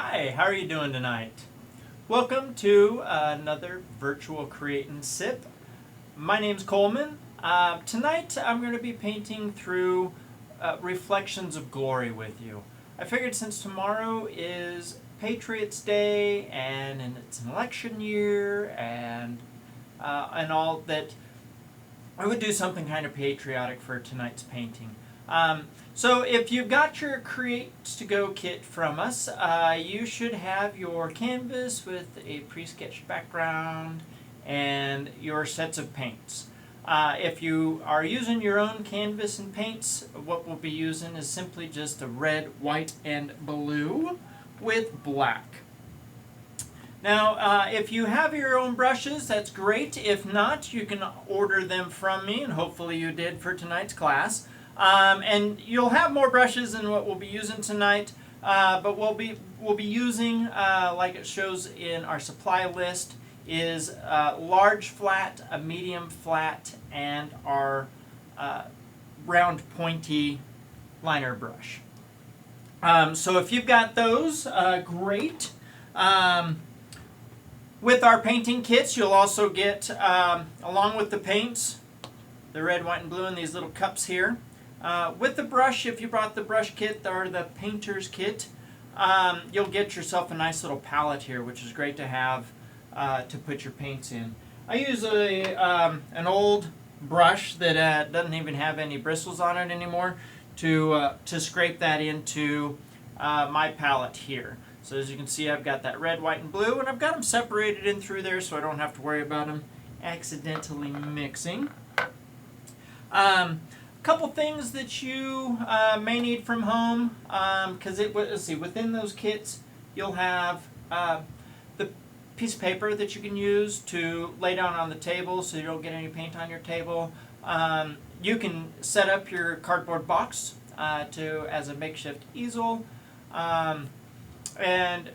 Hi, how are you doing tonight? Welcome to another virtual create and sip. My name's Coleman. Tonight I'm going to be painting through reflections of glory with you. I figured since tomorrow is Patriots Day and it's an election year and all that, I would do something kind of patriotic for tonight's painting. So if you've got your Create to Go kit from us, you should have your canvas with a pre-sketched background and your sets of paints. If you are using your own canvas and paints, what we'll be using is simply just a red, white, and blue with black. Now, if you have your own brushes, that's great. If not, you can order them from me, and hopefully you did for tonight's class. And you'll have more brushes than what we'll be using tonight, but we'll be using, like it shows in our supply list, is large flat, a medium flat, and our round pointy liner brush. So if you've got those, great. With our painting kits, you'll also get, along with the paints, the red, white, and blue in these little cups here. With the brush, if you brought the brush kit or the painter's kit, you'll get yourself a nice little palette here, which is great to have to put your paints in. I use an old brush that doesn't even have any bristles on it anymore to scrape that into my palette here. So as you can see, I've got that red, white, and blue, and I've got them separated in through there so I don't have to worry about them accidentally mixing. Couple things that you may need from home, because let's see, within those kits you'll have the piece of paper that you can use to lay down on the table so you don't get any paint on your table. You can set up your cardboard box as a makeshift easel, and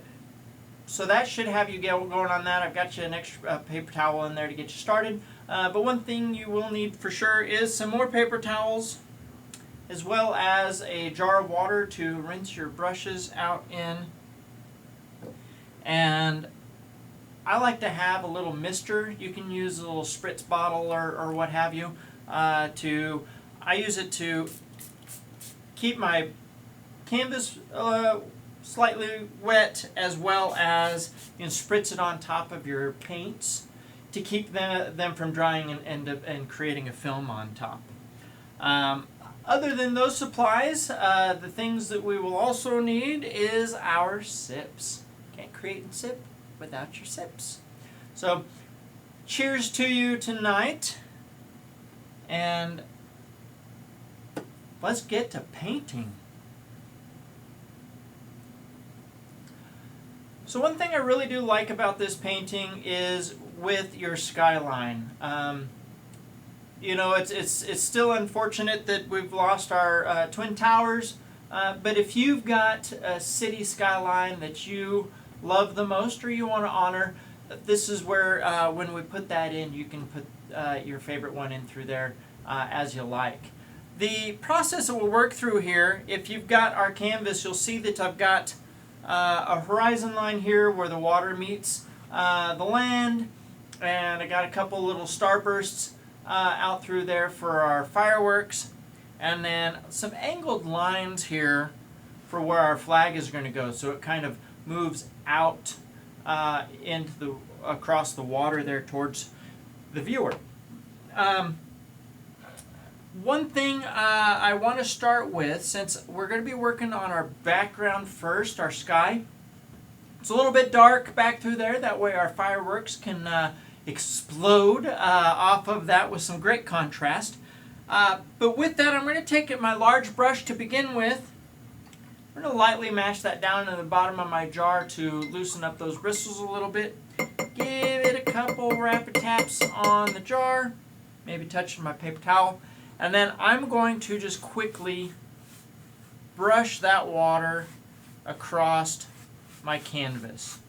so that should have you going on that. I've got you an extra paper towel in there to get you started. But one thing you will need for sure is some more paper towels, as well as a jar of water to rinse your brushes out in. And I like to have a little mister. You can use a little spritz bottle or what have you. I use it to keep my canvas slightly wet, as well as you can spritz it on top of your paints to keep them from drying and creating a film on top. Other than those supplies, the things that we will also need is our sips. Can't create and sip without your sips. So, cheers to you tonight, and let's get to painting. So one thing I really do like about this painting is with your Skyline. You know, it's still unfortunate that we've lost our Twin Towers, but if you've got a city skyline that you love the most or you want to honor, this is where when we put that in, you can put your favorite one in through there as you like. The process that we'll work through here, if you've got our canvas, you'll see that I've got a horizon line here where the water meets the land, and I got a couple little starbursts out through there for our fireworks, and then some angled lines here for where our flag is going to go, so it kind of moves out across the water there towards the viewer. One thing I want to start with, since we're going to be working on our background first, our sky. It's a little bit dark back through there, that way our fireworks can explode off of that with some great contrast. But with that, I'm going to take my large brush to begin with. I'm going to lightly mash that down in the bottom of my jar to loosen up those bristles a little bit. Give it a couple rapid taps on the jar, maybe touching my paper towel. And then I'm going to just quickly brush that water across my canvas.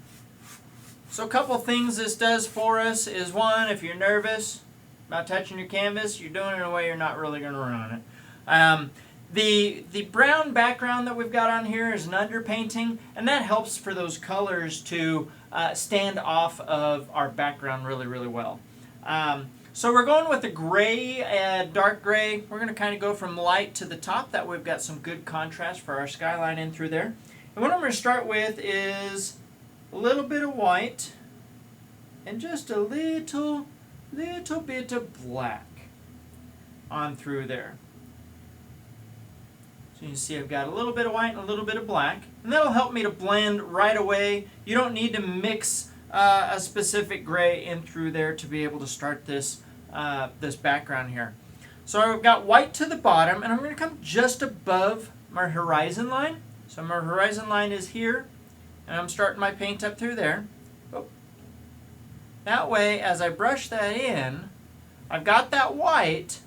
So a couple things this does for us is, one, if you're nervous about touching your canvas, you're doing it in a way you're not really going to ruin it. The brown background that we've got on here is an underpainting, and that helps for those colors to stand off of our background really, really well. So we're going with the gray, dark gray. We're going to kind of go from light to the top. That way we've got some good contrast for our skyline in through there. And what I'm going to start with is a little bit of white and just a little bit of black on through there. So you can see I've got a little bit of white and a little bit of black. And that'll help me to blend right away. You don't need to mix a specific gray in through there to be able to start this this background here. So I've got white to the bottom, and I'm going to come just above my horizon line. So my horizon line is here, and I'm starting my paint up through there. Oh. That way, as I brush that in, I've got that white,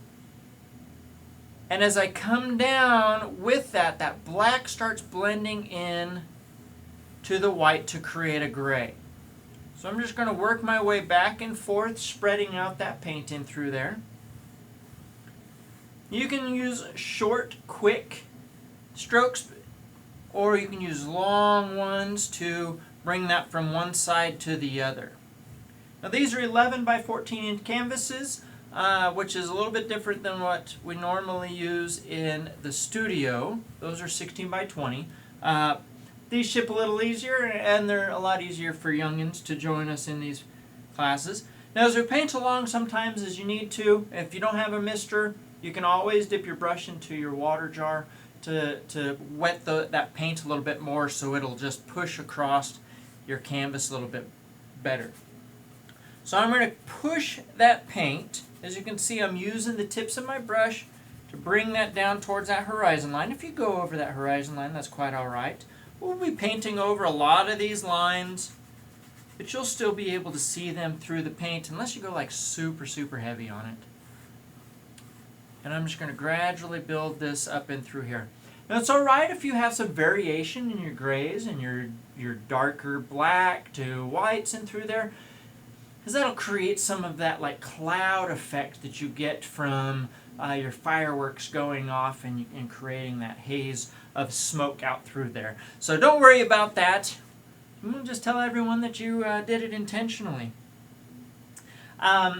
and as I come down with that, that black starts blending in to the white to create a gray. So I'm just going to work my way back and forth, spreading out that paint in through there. You can use short, quick strokes, or you can use long ones to bring that from one side to the other. Now these are 11 by 14 inch canvases, which is a little bit different than what we normally use in the studio. Those are 16 by 20. These ship a little easier, and they're a lot easier for youngins to join us in these classes. Now as we paint along, sometimes as you need to, if you don't have a mister, you can always dip your brush into your water jar to wet that paint a little bit more, so it'll just push across your canvas a little bit better. So I'm going to push that paint. As you can see, I'm using the tips of my brush to bring that down towards that horizon line. If you go over that horizon line, that's quite all right. We'll be painting over a lot of these lines, but you'll still be able to see them through the paint unless you go like super, super heavy on it. And I'm just going to gradually build this up in through here. Now it's all right if you have some variation in your grays and your darker black to whites in through there, because that'll create some of that like cloud effect that you get from your fireworks going off and creating that haze of smoke out through there. So don't worry about that. I'm going to just tell everyone that you did it intentionally.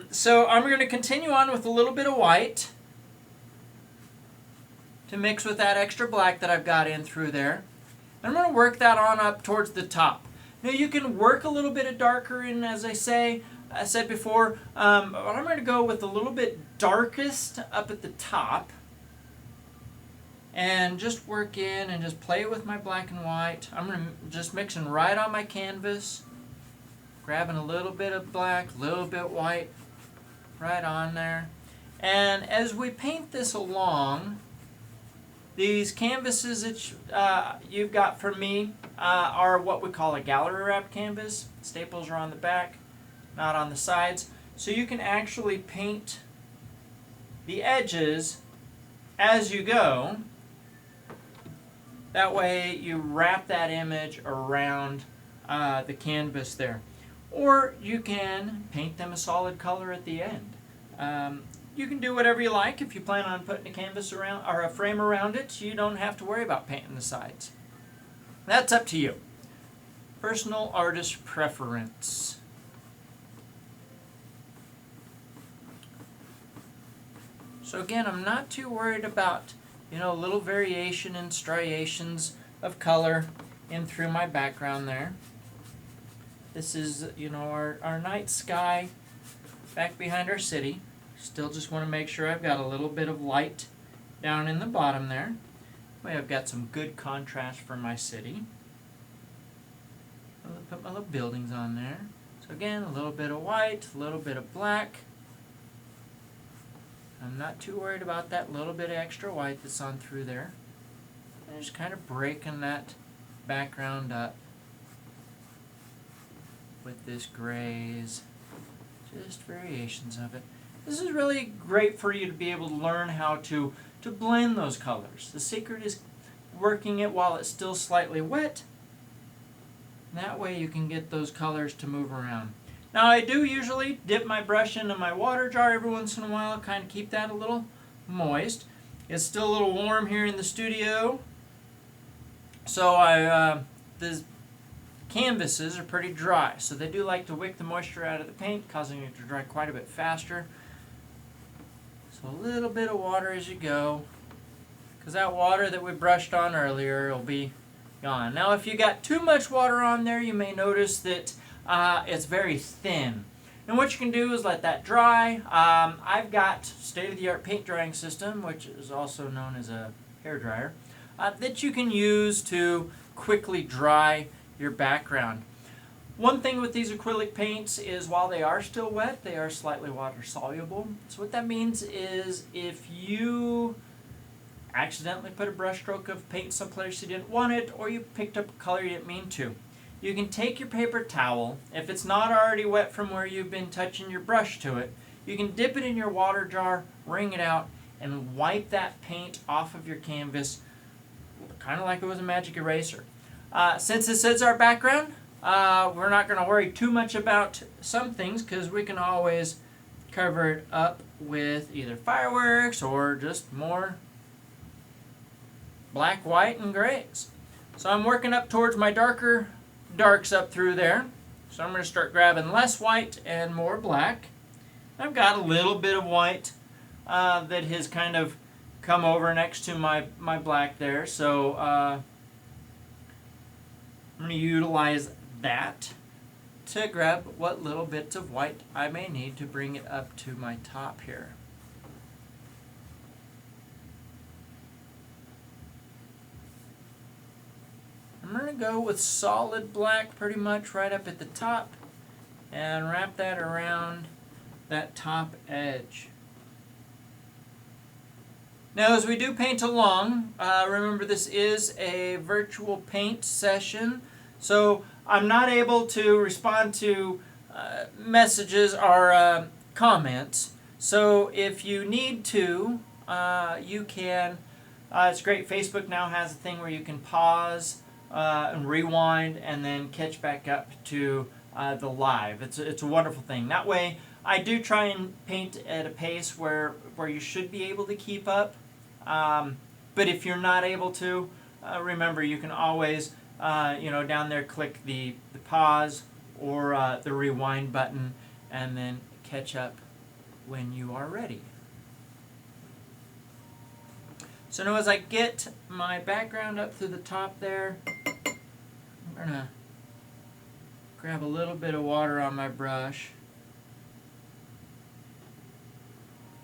So I'm going to continue on with a little bit of white to mix with that extra black that I've got in through there. And I'm going to work that on up towards the top. Now you can work a little bit of darker in, as I said before, but I'm going to go with a little bit darkest up at the top and just work in and just play with my black and white. I'm going to just mixing right on my canvas, grabbing a little bit of black, a little bit white, right on there. And as we paint this along, these canvases that you've got from me are what we call a gallery wrap canvas. Staples are on the back, not on the sides. So you can actually paint the edges as you go. That way you wrap that image around the canvas there. Or you can paint them a solid color at the end. You can do whatever you like. If you plan on putting a canvas around or a frame around it, you don't have to worry about painting the sides. That's up to you. Personal artist preference. So again, I'm not too worried about, a little variation and striations of color in through my background there. This is, our night sky back behind our city. Still just want to make sure I've got a little bit of light down in the bottom there. I've got some good contrast for my city. I'll put my little buildings on there. So again, a little bit of white, a little bit of black. I'm not too worried about that little bit of extra white that's on through there. And just kind of breaking that background up with this grays. Just variations of it. This is really great for you to be able to learn how to blend those colors. The secret is working it while it's still slightly wet. That way you can get those colors to move around. Now I do usually dip my brush into my water jar every once in a while, kind of keep that a little moist. It's still a little warm here in the studio, so the canvases are pretty dry, so they do like to wick the moisture out of the paint, causing it to dry quite a bit faster. So a little bit of water as you go, because that water that we brushed on earlier will be gone. Now if you got too much water on there, you may notice that it's very thin. And what you can do is let that dry. I've got state-of-the-art paint drying system, which is also known as a hair dryer, that you can use to quickly dry your background. One thing with these acrylic paints is while they are still wet, they are slightly water soluble. So what that means is if you accidentally put a brush stroke of paint someplace you didn't want it, or you picked up a color you didn't mean to, you can take your paper towel, if it's not already wet from where you've been touching your brush to it, you can dip it in your water jar, wring it out, and wipe that paint off of your canvas, kind of like it was a magic eraser. Since this is our background, we're not going to worry too much about some things because we can always cover it up with either Fireworks or just more black, white, and grays. So I'm working up towards my darker darks up through there. So I'm going to start grabbing less white and more black. I've got a little bit of white that has kind of come over next to my black there. So I'm going to utilize that to grab what little bits of white I may need to bring it up to my top here. I'm going to go with solid black pretty much right up at the top and wrap that around that top edge. Now as we do paint along, remember this is a virtual paint session, so I'm not able to respond to messages or comments. So if you need to, you can, it's great, Facebook now has a thing where you can pause and rewind and then catch back up to the live. It's a wonderful thing. That way I do try and paint at a pace where you should be able to keep up. But if you're not able to, remember you can always down there click the pause or the rewind button and then catch up when you are ready. So now as I get my background up through the top there, I'm going to grab a little bit of water on my brush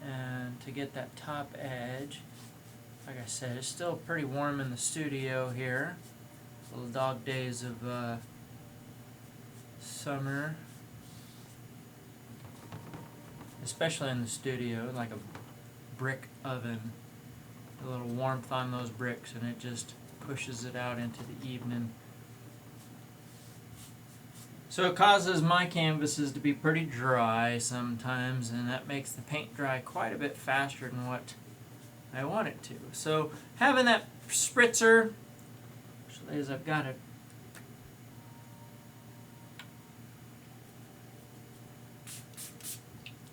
and to get that top edge. Like I said, it's still pretty warm in the studio here. Little dog days of summer, especially in the studio, like a brick oven. A little warmth on those bricks and it just pushes it out into the evening. So it causes my canvases to be pretty dry sometimes, and that makes the paint dry quite a bit faster than what I want it to. So having that spritzer, actually as I've got it,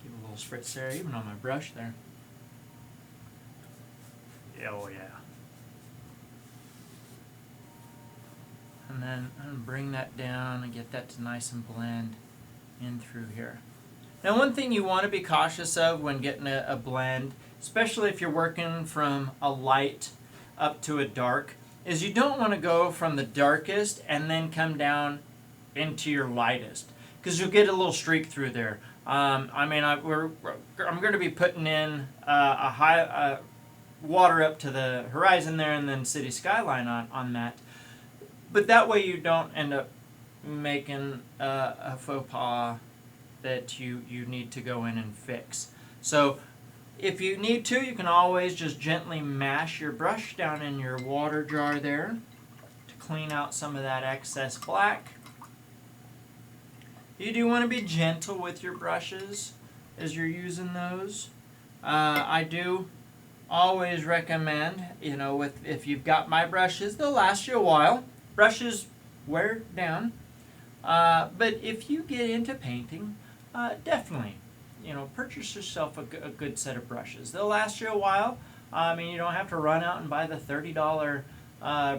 give a little spritz there, even on my brush there. Oh yeah. And then I'm going to bring that down and get that to nice and blend in through here. Now one thing you want to be cautious of when getting a blend, especially if you're working from a light up to a dark, is you don't want to go from the darkest and then come down into your lightest, because you'll get a little streak through there. I'm going to be putting in a high water up to the horizon there and then city skyline on that. But that way you don't end up making a faux pas that you need to go in and fix. So if you need to, you can always just gently mash your brush down in your water jar there to clean out some of that excess black. You do want to be gentle with your brushes as you're using those. I do always recommend, if you've got my brushes, they'll last you a while. Brushes wear down, but if you get into painting, definitely, purchase yourself a good set of brushes. They'll last you a while. I mean, you don't have to run out and buy the $30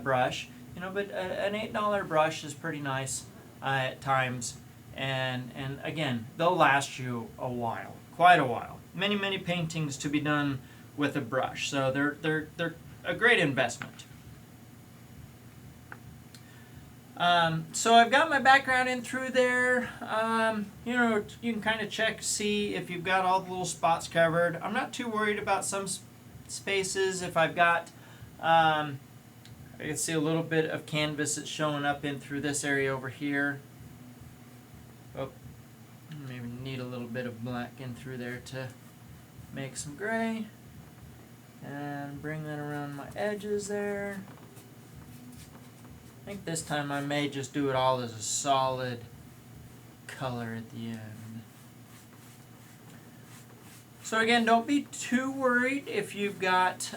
brush, but an $8 brush is pretty nice at times. And again, they'll last you a while, quite a while. Many paintings to be done with a brush, so they're a great investment. So I've got my background in through there. You can kind of check, see if you've got all the little spots covered. I'm not too worried about some spaces. If I've got, I can see a little bit of canvas that's showing up in through this area over here. Oh, maybe need a little bit of black in through there to make some gray. And bring that around my edges there. I think this time I may just do it all as a solid color at the end. So again, don't be too worried if you've got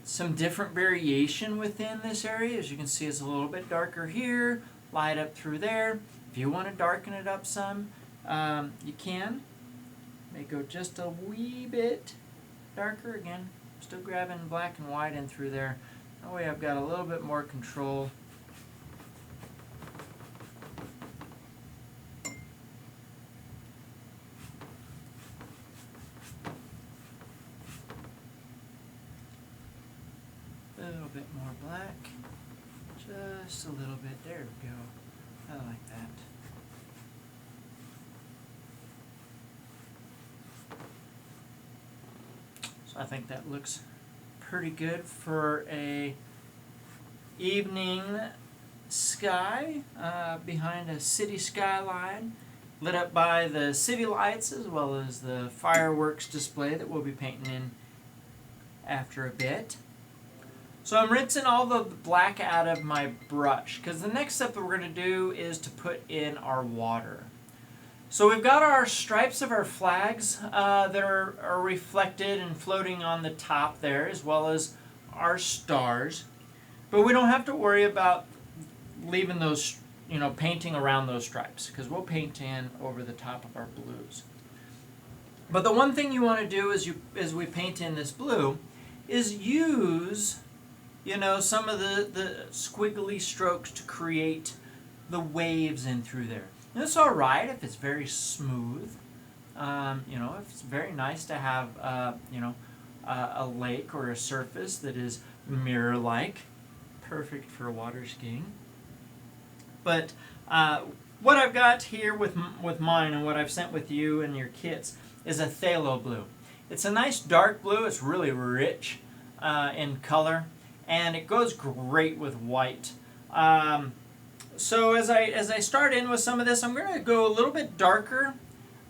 some different variation within this area. As you can see, it's a little bit darker here, light up through there. If you want to darken it up some, you can. May go just a wee bit darker again. Still grabbing black and white in through there. That way I've got a little bit more control. A little bit more black. Just a little bit. There we go. I like that. So I think that looks pretty good for a evening sky behind a city skyline, lit up by the city lights as well as the fireworks display that we'll be painting in after a bit. So I'm rinsing all the black out of my brush because the next step that we're going to do is to put in our water. So we've got our stripes of our flags that are reflected and floating on the top there, as well as our stars. But we don't have to worry about leaving those, painting around those stripes, because we'll paint in over the top of our blues. But the one thing you want to do as we paint in this blue is use, some of the squiggly strokes to create the waves in through there. And it's all right if it's very smooth. If it's very nice to have, a lake or a surface that is mirror-like, perfect for water skiing. But what I've got here with mine and what I've sent with you and your kits is a phthalo blue. It's a nice dark blue. It's really rich in color, and it goes great with white. So as I start in with some of this, I'm going to go a little bit darker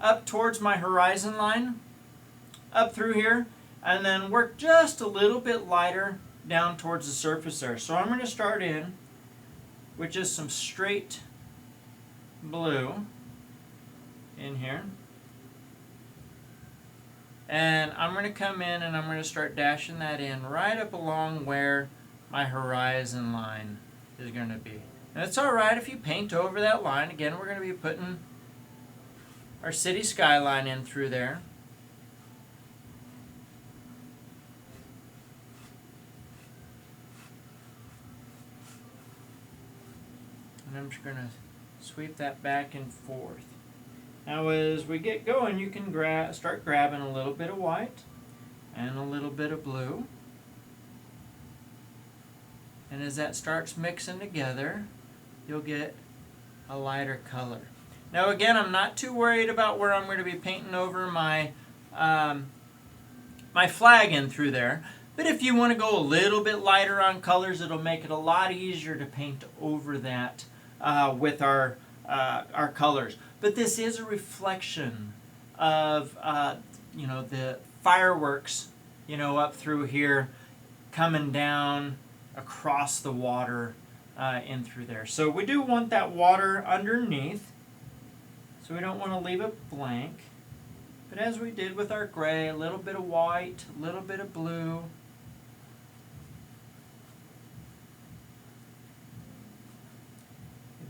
up towards my horizon line, up through here, and then work just a little bit lighter down towards the surface there. So I'm going to start in with just some straight blue in here. And I'm going to come in and I'm going to start dashing that in right up along where my horizon line is going to be. And it's all right if you paint over that line. Again, we're going to be putting our city skyline in through there. And I'm just going to sweep that back and forth. Now as we get going, you can start grabbing a little bit of white and a little bit of blue. And as that starts mixing together, you'll get a lighter color. Now again, I'm not too worried about where I'm going to be painting over my my flag in through there. But if you want to go a little bit lighter on colors, it'll make it a lot easier to paint over that with our colors. But this is a reflection of the fireworks up through here coming down across the water in through there. So we do want that water underneath, so we don't want to leave it blank. But as we did with our gray, a little bit of white, a little bit of blue.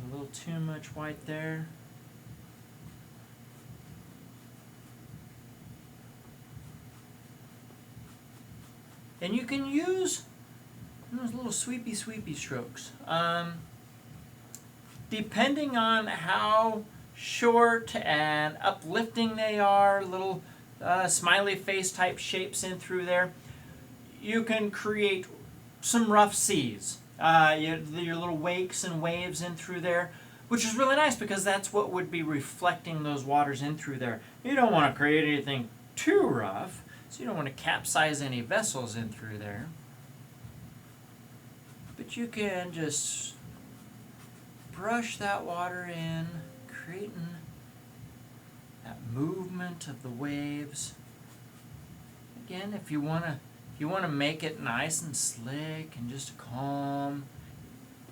A little too much white there. And you can use those little sweepy strokes. Depending on how short and uplifting they are, little smiley face type shapes in through there, you can create some rough seas. Your little wakes and waves in through there, which is really nice because that's what would be reflecting those waters in through there. You don't want to create anything too rough, so you don't want to capsize any vessels in through there. But you can just brush that water in, creating that movement of the waves. Again, if you want to make it nice and slick and just calm,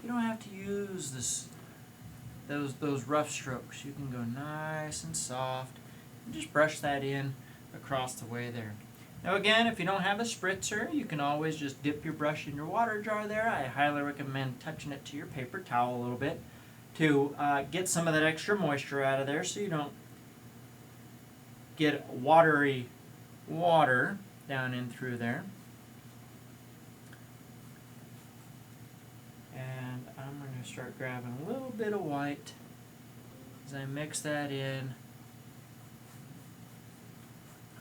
you don't have to use those rough strokes. You can go nice and soft and just brush that in across the way there. Now again, if you don't have a spritzer, you can always just dip your brush in your water jar there. I highly recommend touching it to your paper towel a little bit to get some of that extra moisture out of there so you don't get watery water down in through there. And I'm going to start grabbing a little bit of white as I mix that in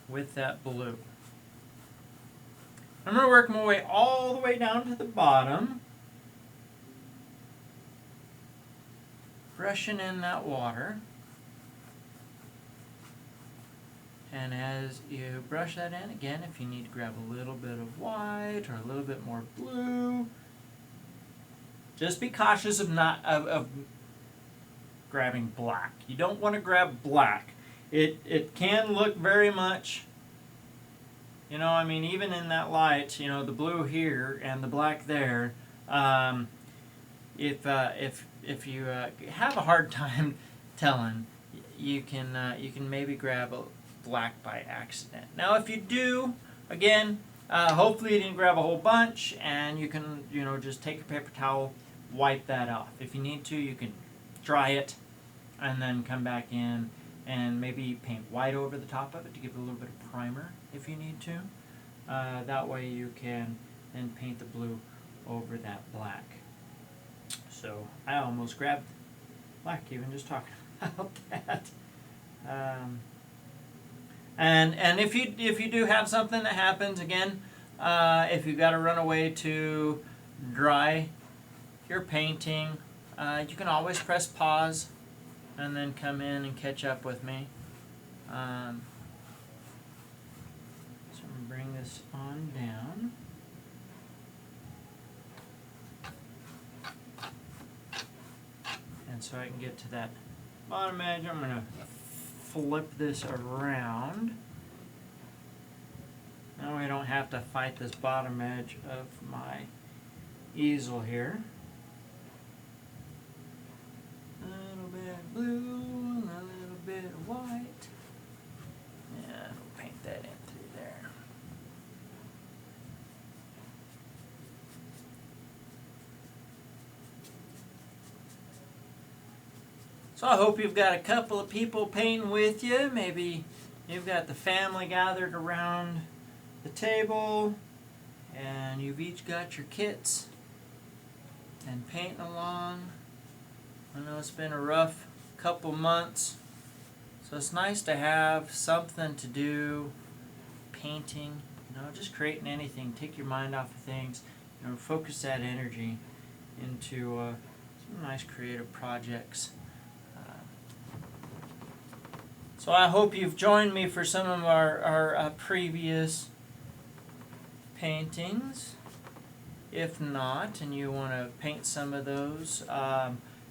with that blue. I'm going to work my way all the way down to the bottom, brushing in that water. And as you brush that in, again, if you need to grab a little bit of white or a little bit more blue, just be cautious of grabbing black. You don't want to grab black. It can look very much, I mean, even in that light, the blue here and the black there, if you have a hard time telling, you can maybe grab a black by accident. Now, if you do, again, hopefully you didn't grab a whole bunch, and you can, just take your paper towel, wipe that off. If you need to, you can dry it, and then come back in and maybe paint white over the top of it to give it a little bit of primer if you need to. That way you can then paint the blue over that black. So I almost grabbed black even just talking about that. And if you do have something that happens, again, if you've got to run away to dry your painting, you can always press pause and then come in and catch up with me. So I'm going to bring this on down. And so I can get to that bottom edge. I'm going to flip this around. Now I don't have to fight this bottom edge of my easel here. A little bit of blue and a little bit of white. And we'll paint that in through there. So I hope you've got a couple of people painting with you. Maybe you've got the family gathered around the table and you've each got your kits and painting along. I know it's been a rough couple months, so it's nice to have something to do, painting, just creating anything. Take your mind off of things, focus that energy into some nice creative projects. So I hope you've joined me for some of our previous paintings. If not, and you want to paint some of those,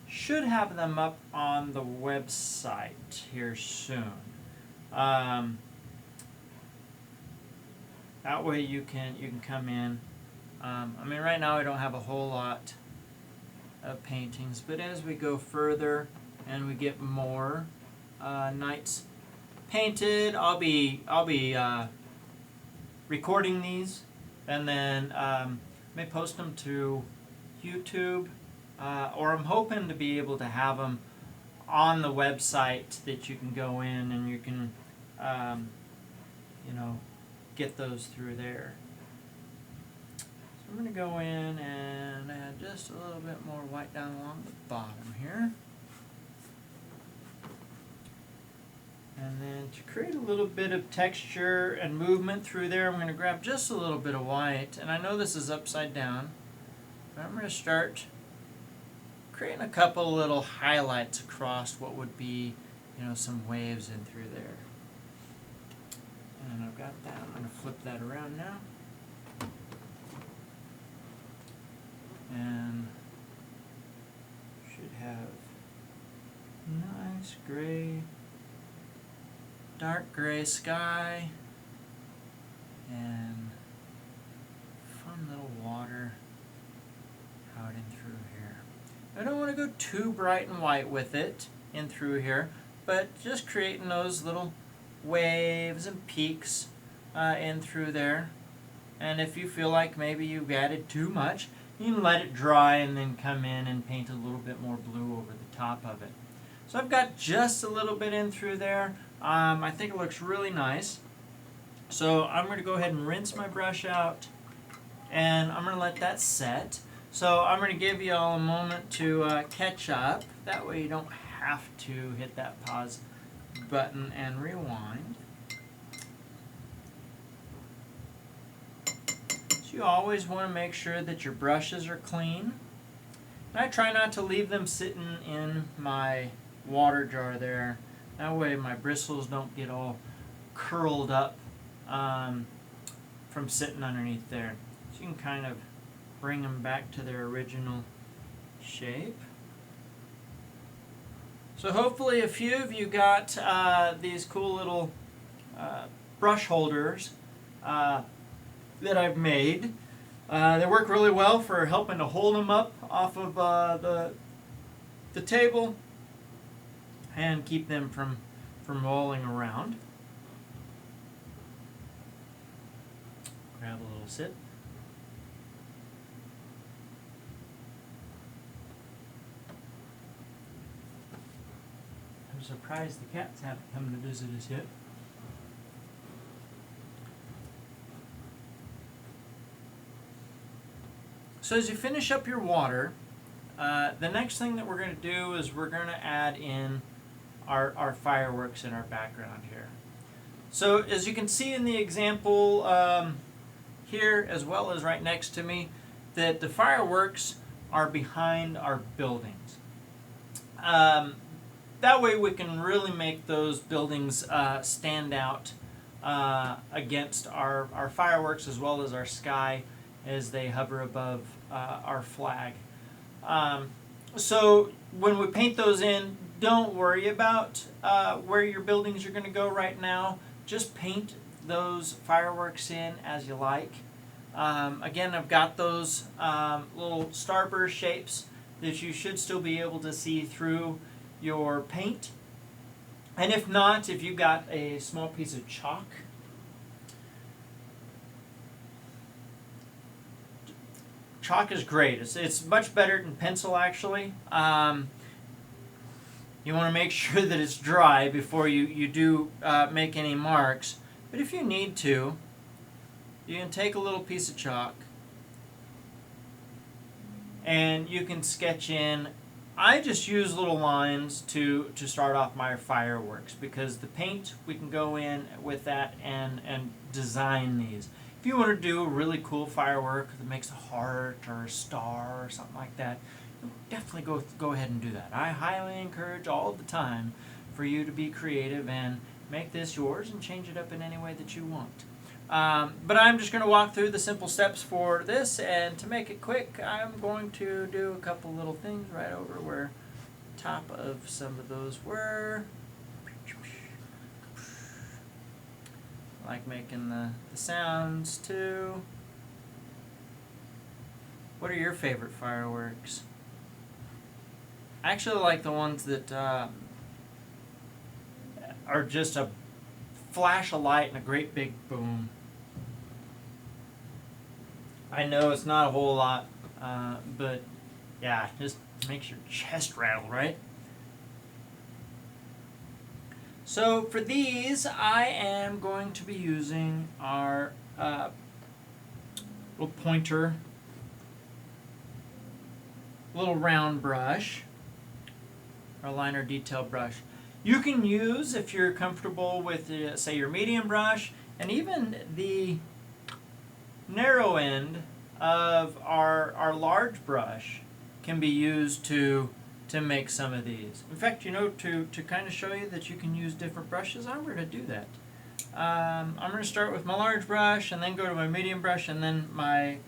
should have them up on the website here soon. That way you can come in. Right now I don't have a whole lot of paintings, but as we go further and we get more nights painted, I'll be recording these and then may post them to YouTube, or I'm hoping to be able to have them on the website that you can go in and you can get those through there. I'm going to go in and add just a little bit more white down along the bottom here. And then to create a little bit of texture and movement through there, I'm going to grab just a little bit of white. And I know this is upside down, but I'm going to start creating a couple little highlights across what would be, some waves in through there. And I've got that. I'm going to flip that around now. And should have nice gray, dark gray sky and fun little water out in through here. I don't want to go too bright and white with it in through here, but just creating those little waves and peaks in through there. And if you feel like maybe you've added too much, you can let it dry and then come in and paint a little bit more blue over the top of it. So I've got just a little bit in through there. I think it looks really nice. So I'm going to go ahead and rinse my brush out, and I'm going to let that set. So I'm going to give you all a moment to catch up. That way you don't have to hit that pause button and rewind. So you always want to make sure that your brushes are clean. And I try not to leave them sitting in my water jar there. That way my bristles don't get all curled up from sitting underneath there. So you can kind of bring them back to their original shape. So hopefully a few of you got these cool little brush holders that I've made. They work really well for helping to hold them up off of the table and keep them from rolling around. Grab a little sip. I'm surprised the cats haven't come to visit us yet. So as you finish up your water, the next thing that we're going to do is we're going to add in our fireworks in our background here. So as you can see in the example here, as well as right next to me, that the fireworks are behind our buildings. That way we can really make those buildings stand out against our fireworks, as well as our sky as they hover above our flag. So when we paint those in, don't worry about where your buildings are going to go right now. Just paint those fireworks in as you like. Again, I've got those little starburst shapes that you should still be able to see through your paint. And if not, if you've got a small piece of chalk, chalk is great. It's much better than pencil, actually. You want to make sure that it's dry before you do make any marks. But if you need to, you can take a little piece of chalk and you can sketch in. I just use little lines to start off my fireworks, because the paint, we can go in with that and design these. If you want to do a really cool firework that makes a heart or a star or something like that, definitely go ahead and do that. I highly encourage all the time for you to be creative and make this yours and change it up in any way that you want. But I'm just going to walk through the simple steps for this, and to make it quick, I'm going to do a couple little things right over where the top of some of those were. I like making the sounds too. What are your favorite fireworks? I actually like the ones that are just a flash of light and a great big boom. I know it's not a whole lot, but yeah, just makes your chest rattle, right? So for these, I am going to be using our little pointer little round brush, or liner detail brush. You can use, if you're comfortable with, say, your medium brush, and even the narrow end of our large brush can be used to make some of these. In fact, to kind of show you that you can use different brushes, I'm going to do that. I'm going to start with my large brush, and then go to my medium brush, and then my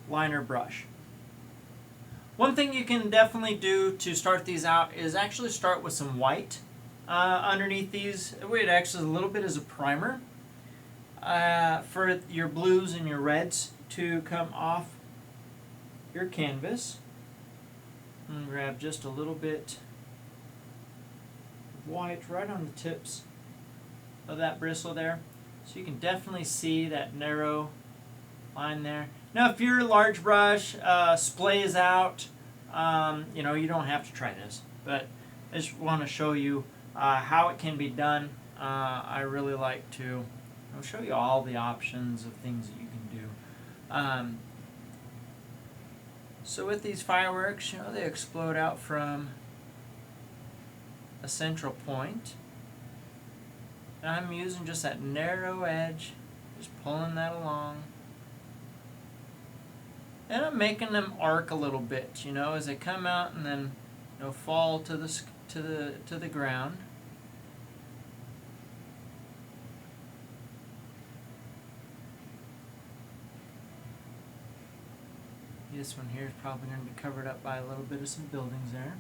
liner brush. One thing you can definitely do to start these out is actually start with some white underneath these. It acts as a little bit as a primer for your blues and your reds to come off your canvas. And grab just a little bit of white right on the tips of that bristle there, so you can definitely see that narrow line there. Now, if your large brush splays out, you don't have to try this, but I just want to show you how it can be done. I really like to show you all the options of things that you can do. So with these fireworks, they explode out from a central point. And I'm using just that narrow edge, just pulling that along. And I'm making them arc a little bit, as they come out and then fall to the ground. This one here is probably going to be covered up by a little bit of some buildings there.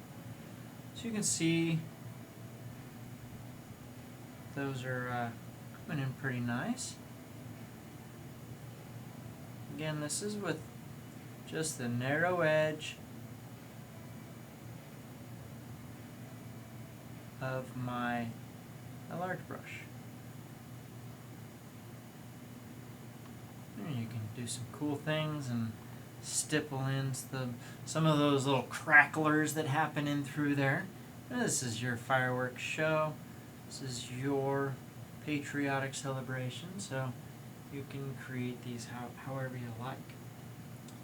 So you can see those are coming in pretty nice. Again, this is with just the narrow edge of my large brush. And you can do some cool things and stipple in some of those little cracklers that happen in through there. And this is your fireworks show. This is your patriotic celebration, so you can create these however you like.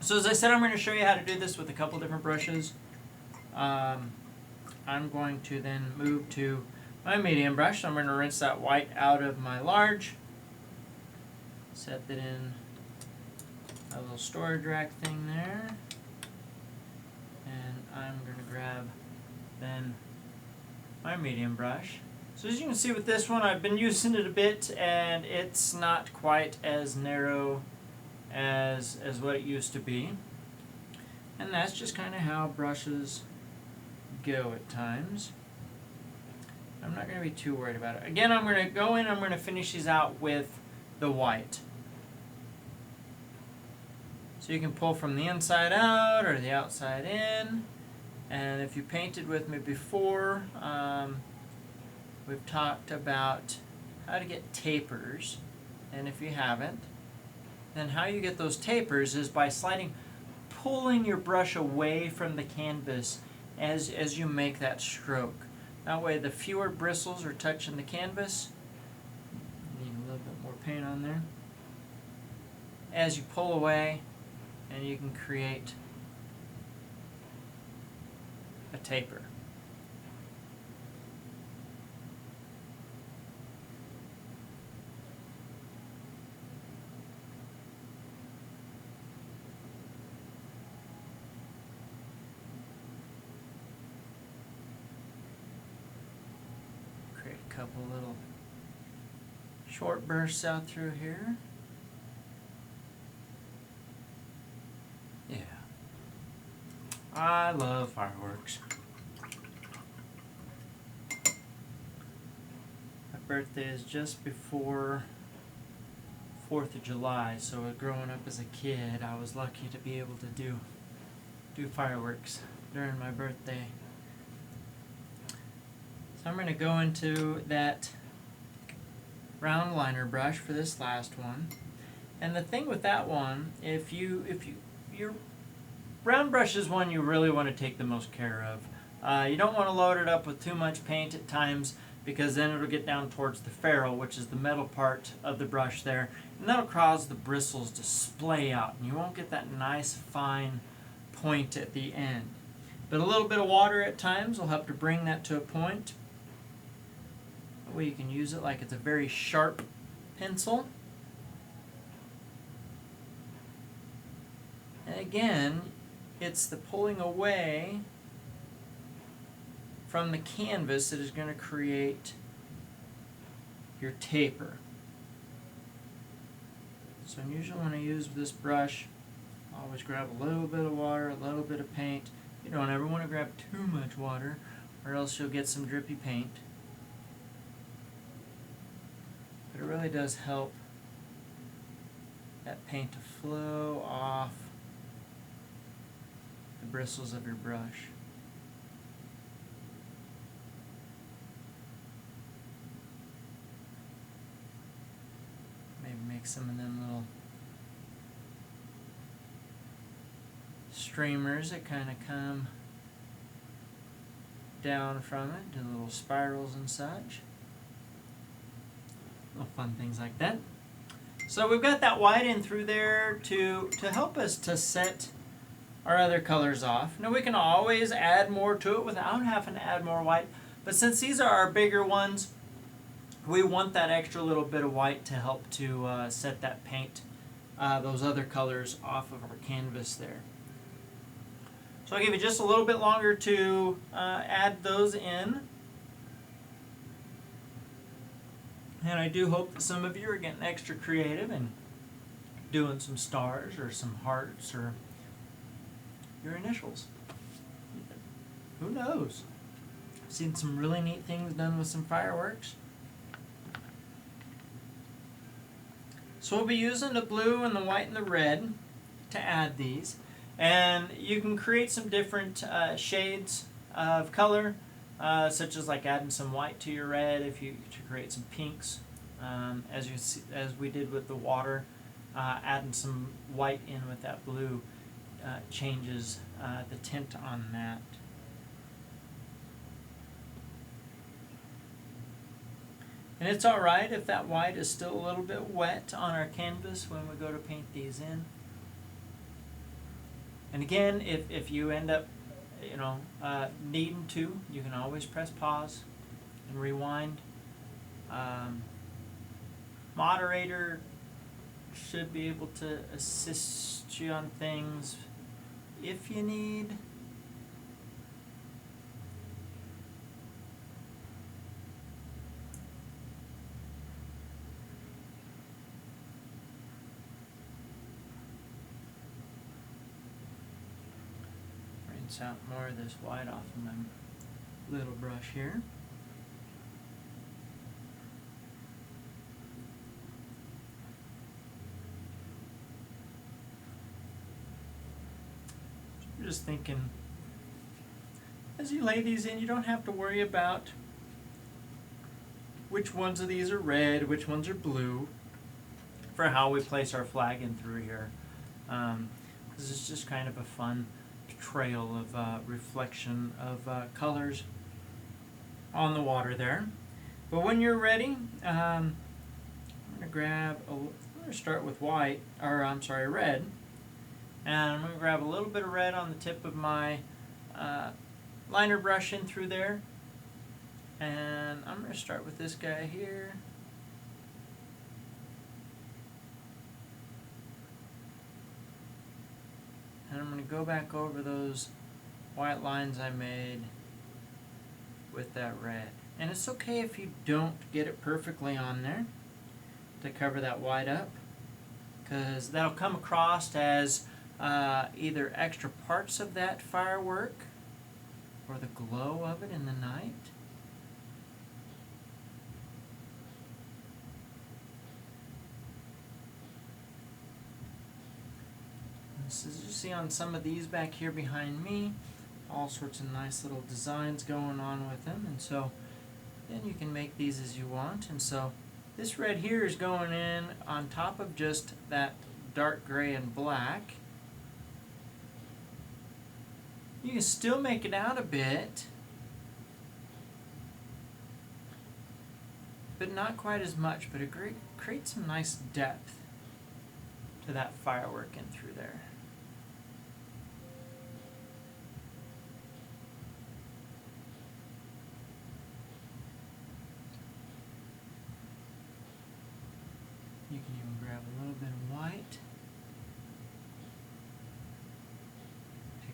So as I said, I'm going to show you how to do this with a couple different brushes. I'm going to then move to my medium brush. I'm going to rinse that white out of my large. Set that in a little storage rack thing there. And I'm going to grab then my medium brush. So as you can see with this one, I've been using it a bit, and it's not quite as narrow as what it used to be. And that's just kind of how brushes go at times. I'm not going to be too worried about it. Again, I'm going to go in, I'm going to finish these out with the white. So you can pull from the inside out or the outside in. And if you painted with me before, we've talked about how to get tapers. And if you haven't, then how you get those tapers is by pulling your brush away from the canvas as you make that stroke. That way the fewer bristles are touching the canvas. Need a little bit more paint on there. As you pull away, and you can create a taper. Create a couple little short bursts out through here. Yeah. I love fireworks. My birthday is just before 4th of July, so growing up as a kid, I was lucky to be able to do fireworks during my birthday. So I'm going to go into that round liner brush for this last one. And the thing with that one, if your round brush is one you really want to take the most care of. You don't want to load it up with too much paint at times, because then it'll get down towards the ferrule, which is the metal part of the brush there, and that'll cause the bristles to splay out, and you won't get that nice fine point at the end. But a little bit of water at times will help to bring that to a point. That way you can use it like it's a very sharp pencil. And again, it's the pulling away from the canvas that is going to create your taper. So usually when I use this brush, I always grab a little bit of water, a little bit of paint. You don't ever want to grab too much water or else you'll get some drippy paint. But it really does help that paint to flow off the bristles of your brush. Maybe make some of them little streamers that kind of come down from it, do little spirals and such. Little fun things like that. So we've got that white in through there to help us to set our other colors off. Now we can always add more to it without having to add more white, but since these are our bigger ones, we want that extra little bit of white to help to set that paint, those other colors off of our canvas there. So I'll give you just a little bit longer to add those in. And I do hope that some of you are getting extra creative and doing some stars or some hearts or your initials. Who knows? I've seen some really neat things done with some fireworks. So we'll be using the blue and the white and the red to add these. And you can create some different shades of color, such as like adding some white to your red if you to create some pinks, as you see, as we did with the water. Adding some white in with that blue changes the tint on that. And it's alright if that white is still a little bit wet on our canvas when we go to paint these in. And again, if you end up, needing to, you can always press pause and rewind. Moderator should be able to assist you on things if you need. Rinse out more of this white off of my little brush here. I'm just thinking, as you lay these in, you don't have to worry about which ones of these are red, which ones are blue, for how we place our flag in through here. This is just kind of a fun trail of reflection of colors on the water there. But when you're ready, I'm going to start with red. And I'm going to grab a little bit of red on the tip of my liner brush in through there. And I'm going to start with this guy here. And I'm going to go back over those white lines I made with that red. And it's okay if you don't get it perfectly on there to cover that white up, because that'll come across as either extra parts of that firework or the glow of it in the night. So as you see on some of these back here behind me, all sorts of nice little designs going on with them, and so then you can make these as you want. And so this red here is going in on top of just that dark gray and black. You can still make it out a bit, but not quite as much, but it creates some nice depth to that firework in through there.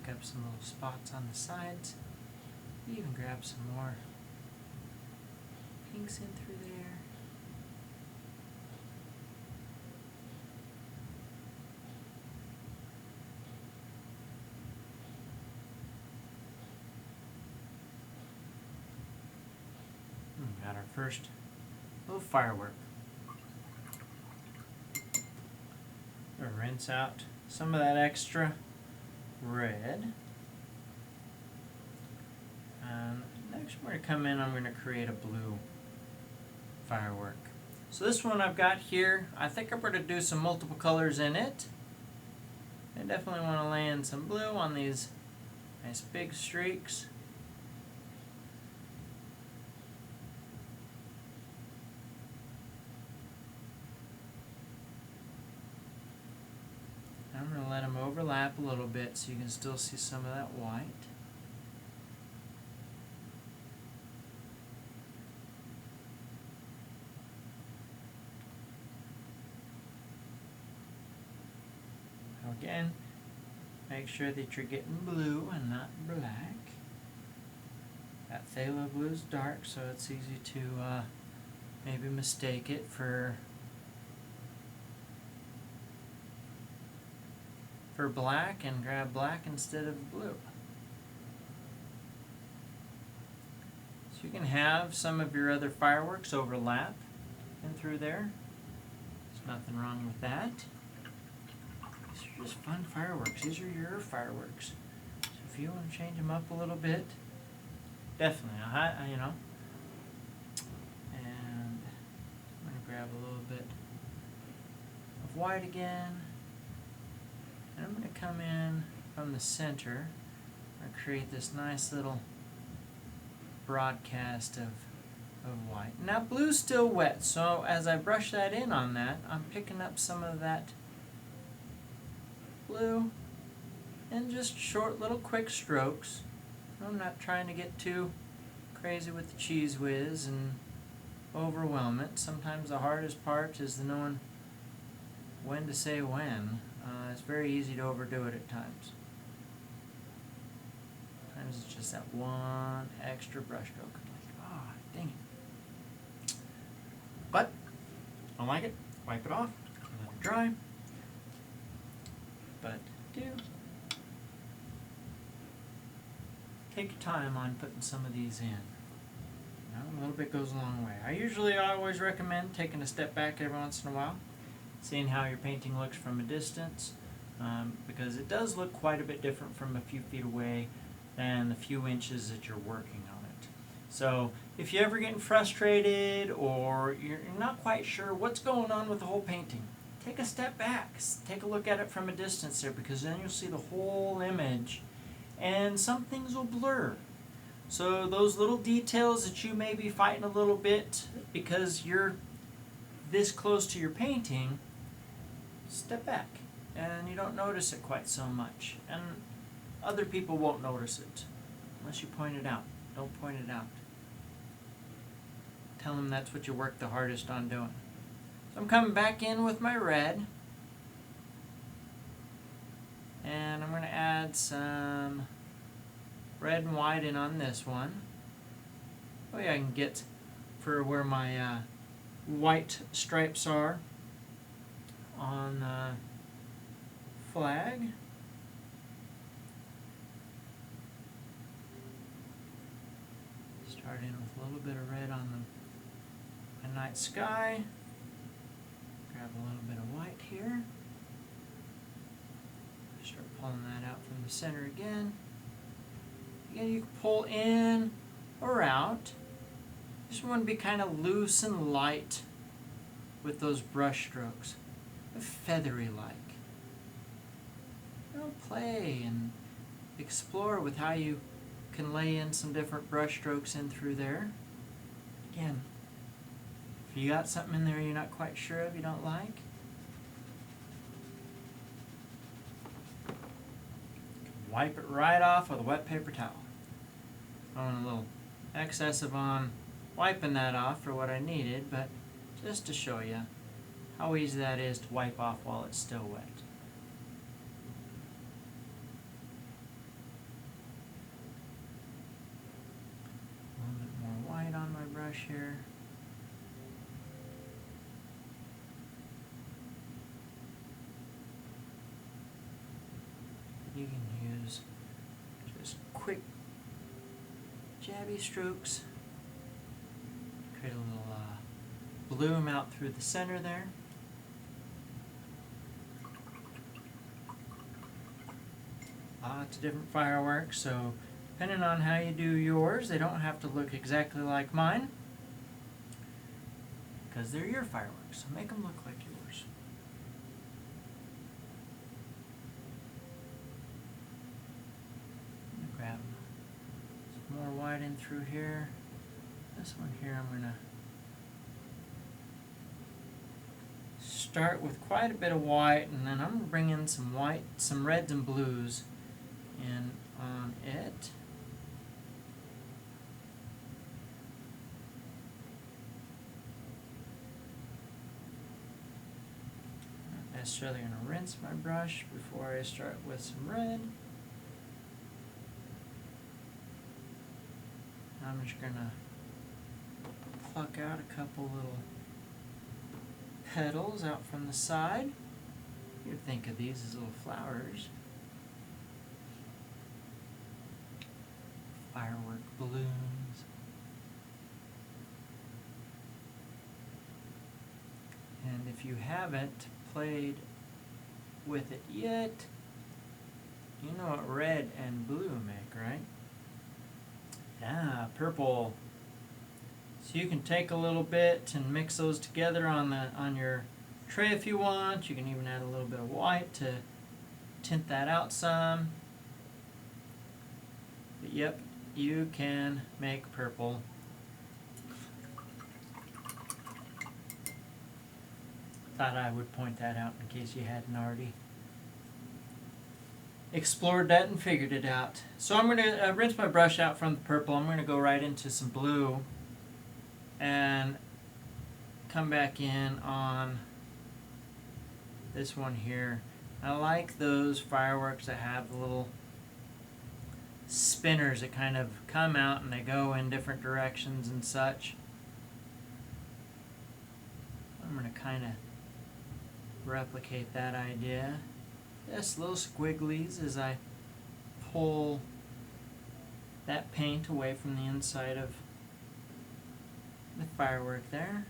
pick up some little spots on the sides. Even grab some more pinks in through there. Got our first little firework. We'll rinse out some of that extra red. Next we're going to come in, I'm going to create a blue firework. So this one I've got here, I think I'm going to do some multiple colors in it. I definitely want to lay in some blue on these nice big streaks. I'm going to let them overlap a little bit so you can still see some of that white. Again, make sure that you're getting blue and not black. That phthalo blue is dark, so it's easy to maybe mistake it for black and grab black instead of blue. So you can have some of your other fireworks overlap in through there. There's nothing wrong with that. These are just fun fireworks. These are your fireworks. So if you want to change them up a little bit, definitely, you know. And I'm going to grab a little bit of white again. And I'm going to come in from the center and create this nice little broadcast of white. Now blue's still wet, so as I brush that in on that, I'm picking up some of that blue in just short little quick strokes. I'm not trying to get too crazy with the cheese whiz and overwhelm it. Sometimes the hardest part is the knowing when to say when. It's very easy to overdo it at times. Sometimes it's just that one extra brush stroke. I'm like, dang it. But, I don't like it. Wipe it off. Let it dry. But do take your time on putting some of these in. You know, a little bit goes a long way. I always recommend taking a step back every once in a while, seeing how your painting looks from a distance, because it does look quite a bit different from a few feet away than the few inches that you're working on it. So if you're ever getting frustrated or you're not quite sure what's going on with the whole painting, take a step back, take a look at it from a distance there, because then you'll see the whole image and some things will blur. So those little details that you may be fighting a little bit because you're this close to your painting, step back and you don't notice it quite so much, and other people won't notice it unless you point it out. Don't point it out. Tell them that's what you worked the hardest on doing. So I'm coming back in with my red, and I'm going to add some red and white in on this one. Oh yeah, I can get for where my white stripes are on the flag. Start in with a little bit of red on the night sky. Grab a little bit of white here. Start pulling that out from the center again. Again, you can pull in or out. Just want to be kind of loose and light with those brush strokes, feathery like. You know, play and explore with how you can lay in some different brush strokes in through there. Again, if you got something in there you're not quite sure of, you don't like, wipe it right off with a wet paper towel. Throwing a little excessive on wiping that off for what I needed, but just to show you how easy that is to wipe off while it's still wet. brush here. You can use just quick jabby strokes. Create a little bloom out through the center there. Lots of different fireworks, so depending on how you do yours, they don't have to look exactly like mine, because they're your fireworks, so make them look like yours. I'm going to grab some more white in through here. This one here I'm going to start with quite a bit of white, and then I'm going to bring in some white, some reds and blues in on it. Not necessarily going to rinse my brush before I start with some red. I'm just going to pluck out a couple little petals out from the side. You'd think of these as little flowers. Firework balloons. And if you haven't played with it yet, you know what red and blue make, right? Yeah, purple. So you can take a little bit and mix those together on your tray if you want. You can even add a little bit of white to tint that out some. But yep, you can make purple. Thought I would point that out in case you hadn't already explored that and figured it out. So I'm going to rinse my brush out from the purple. I'm going to go right into some blue and come back in on this one here. I like those fireworks that have the little spinners that kind of come out and they go in different directions and such. I'm going to kind of replicate that idea. Just little squigglies as I pull that paint away from the inside of the firework there.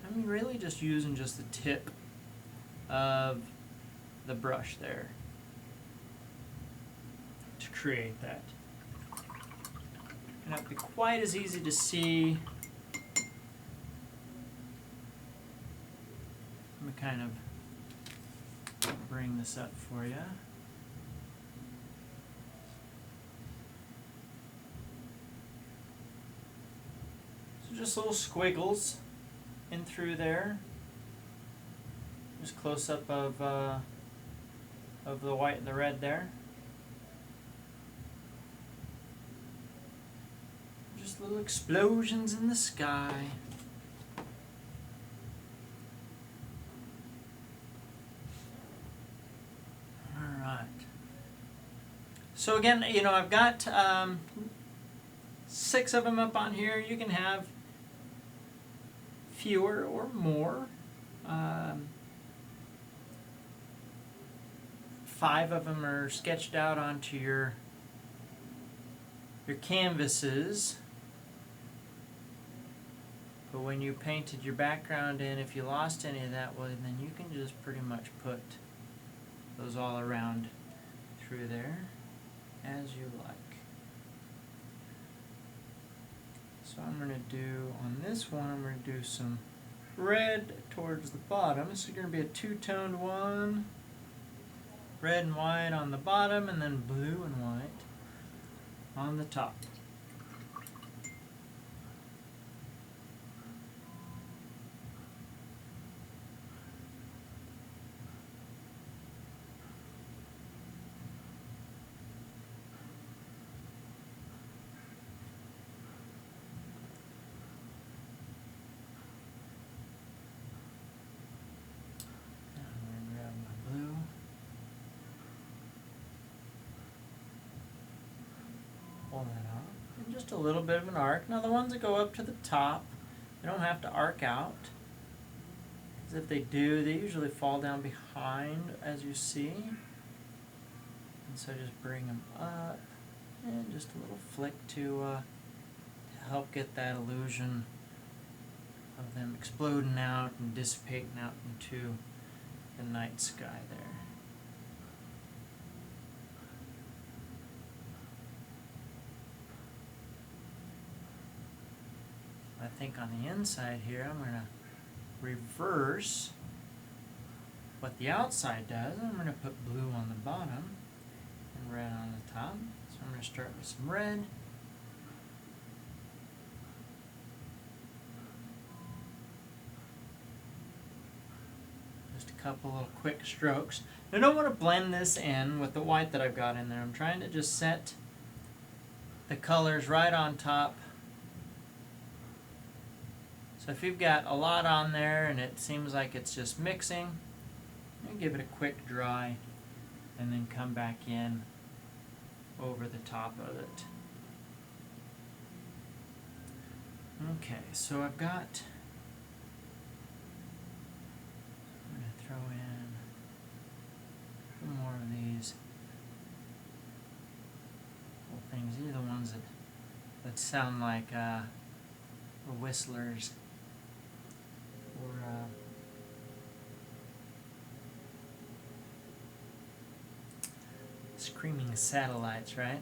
I'm really just using just the tip of the brush there to create that. It not be quite as easy to see. Let me kind of bring this up for you. So just little squiggles in through there. Just close up of the white and the red there. Just little explosions in the sky. So again, you know, I've got 6 of them up on here. You can have fewer or more. 5 of them are sketched out onto your canvases. But when you painted your background in, if you lost any of that, well, then you can just pretty much put those all around through there as you like. So I'm going to do, on this one, I'm going to do some red towards the bottom. This is going to be a 2-toned one. Red and white on the bottom, and then blue and white on the top. Pull that out. just a little bit of an arc. Now the ones that go up to the top, they don't have to arc out. Because if they do, they usually fall down behind, as you see. And so just bring them up, and just a little flick to help get that illusion of them exploding out and dissipating out into the night sky there. I think on the inside here I'm going to reverse what the outside does. I'm going to put blue on the bottom and red on the top. So I'm going to start with some red. Just a couple little quick strokes. I don't want to blend this in with the white that I've got in there. I'm trying to just set the colors right on top. So if you've got a lot on there and it seems like it's just mixing, you give it a quick dry and then come back in over the top of it. Okay, so I've got, I'm going to throw in a few more of these little things. These are the ones that sound like the whistlers. Or screaming satellites, right?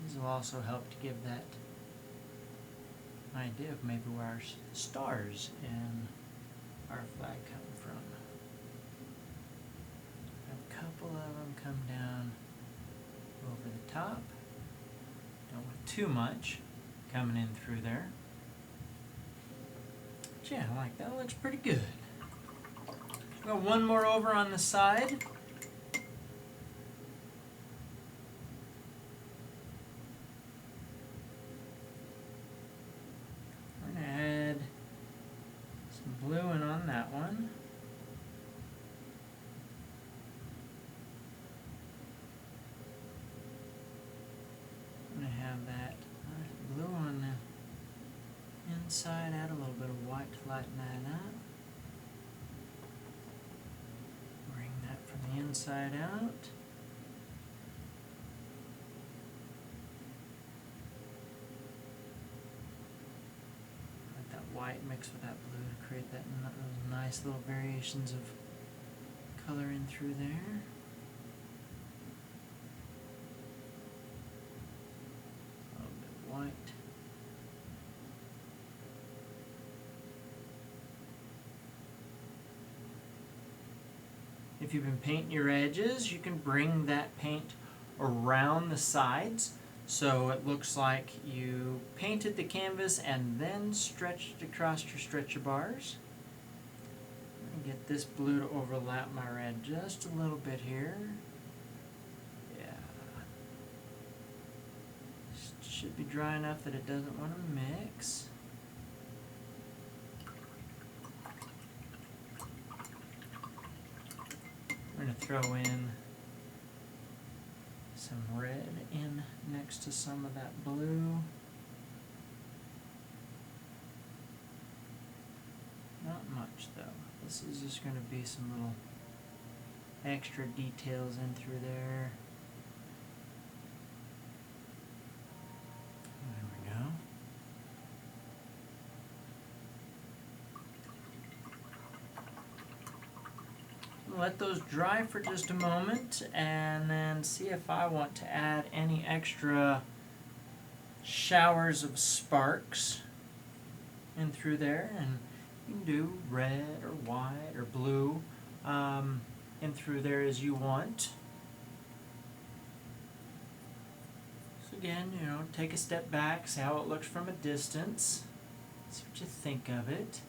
These will also help to give that idea of maybe where our stars in our flag come from. A couple of them come down over the top. Don't want too much coming in through there. But yeah, I like that. Looks pretty good. Got one more over on the side. We're going to add some blue in on that one. Have that blue on the inside, add a little bit of white to lighten that up. Bring that from the inside out. Let that white mix with that blue to create that nice little variations of color in through there. White. If you've been painting your edges, you can bring that paint around the sides so it looks like you painted the canvas and then stretched across your stretcher bars. I'm going to get this blue to overlap my red just a little bit here. Should be dry enough that it doesn't want to mix. We're going to throw in some red in next to some of that blue. Not much though. This is just going to be some little extra details in through there. Let those dry for just a moment and then see if I want to add any extra showers of sparks in through there. And you can do red or white or blue in through there as you want. So again, take a step back, see how it looks from a distance, see what you think of it.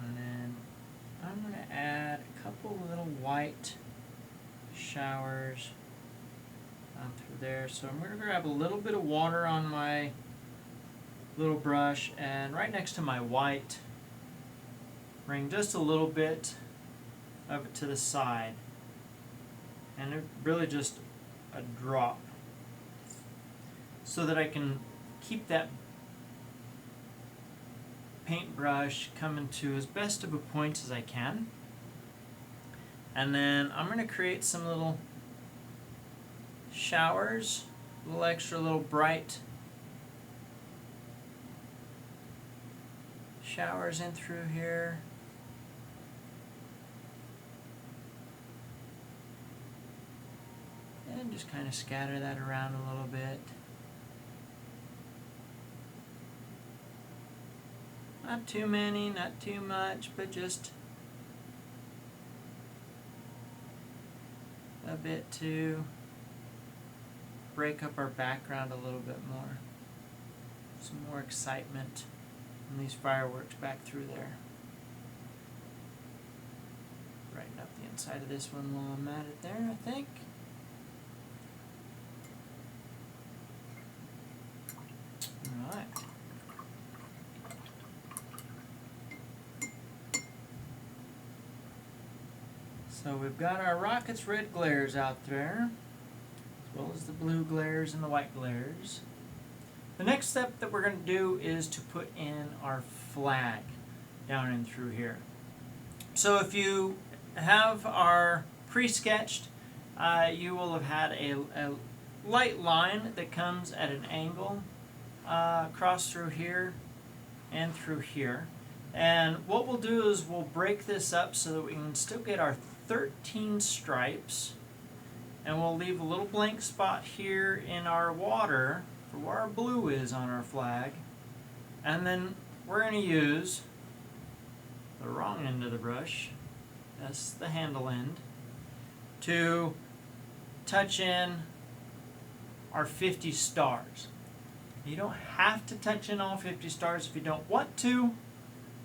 And then showers down through there. So I'm going to grab a little bit of water on my little brush, and right next to my white, bring just a little bit of it to the side, and it really just a drop, so that I can keep that paintbrush coming to as best of a point as I can. And then I'm going to create some little showers, a little extra little bright showers in through here. And just kind of scatter that around a little bit. Not too many, not too much, but just a bit to break up our background a little bit more. Some more excitement in these fireworks back through there. Brighten up the inside of this one while I'm at it there, I think. Alright. So we've got our rocket's red glares out there, as well as the blue glares and the white glares. The next step that we're going to do is to put in our flag down and through here. So if you have our pre-sketched, you will have had a light line that comes at an angle across through here and through here. And what we'll do is we'll break this up so that we can still get our 13 stripes, and we'll leave a little blank spot here in our water for where our blue is on our flag. And then we're going to use the wrong end of the brush, that's the handle end, to touch in our 50 stars. You don't have to touch in all 50 stars if you don't want to,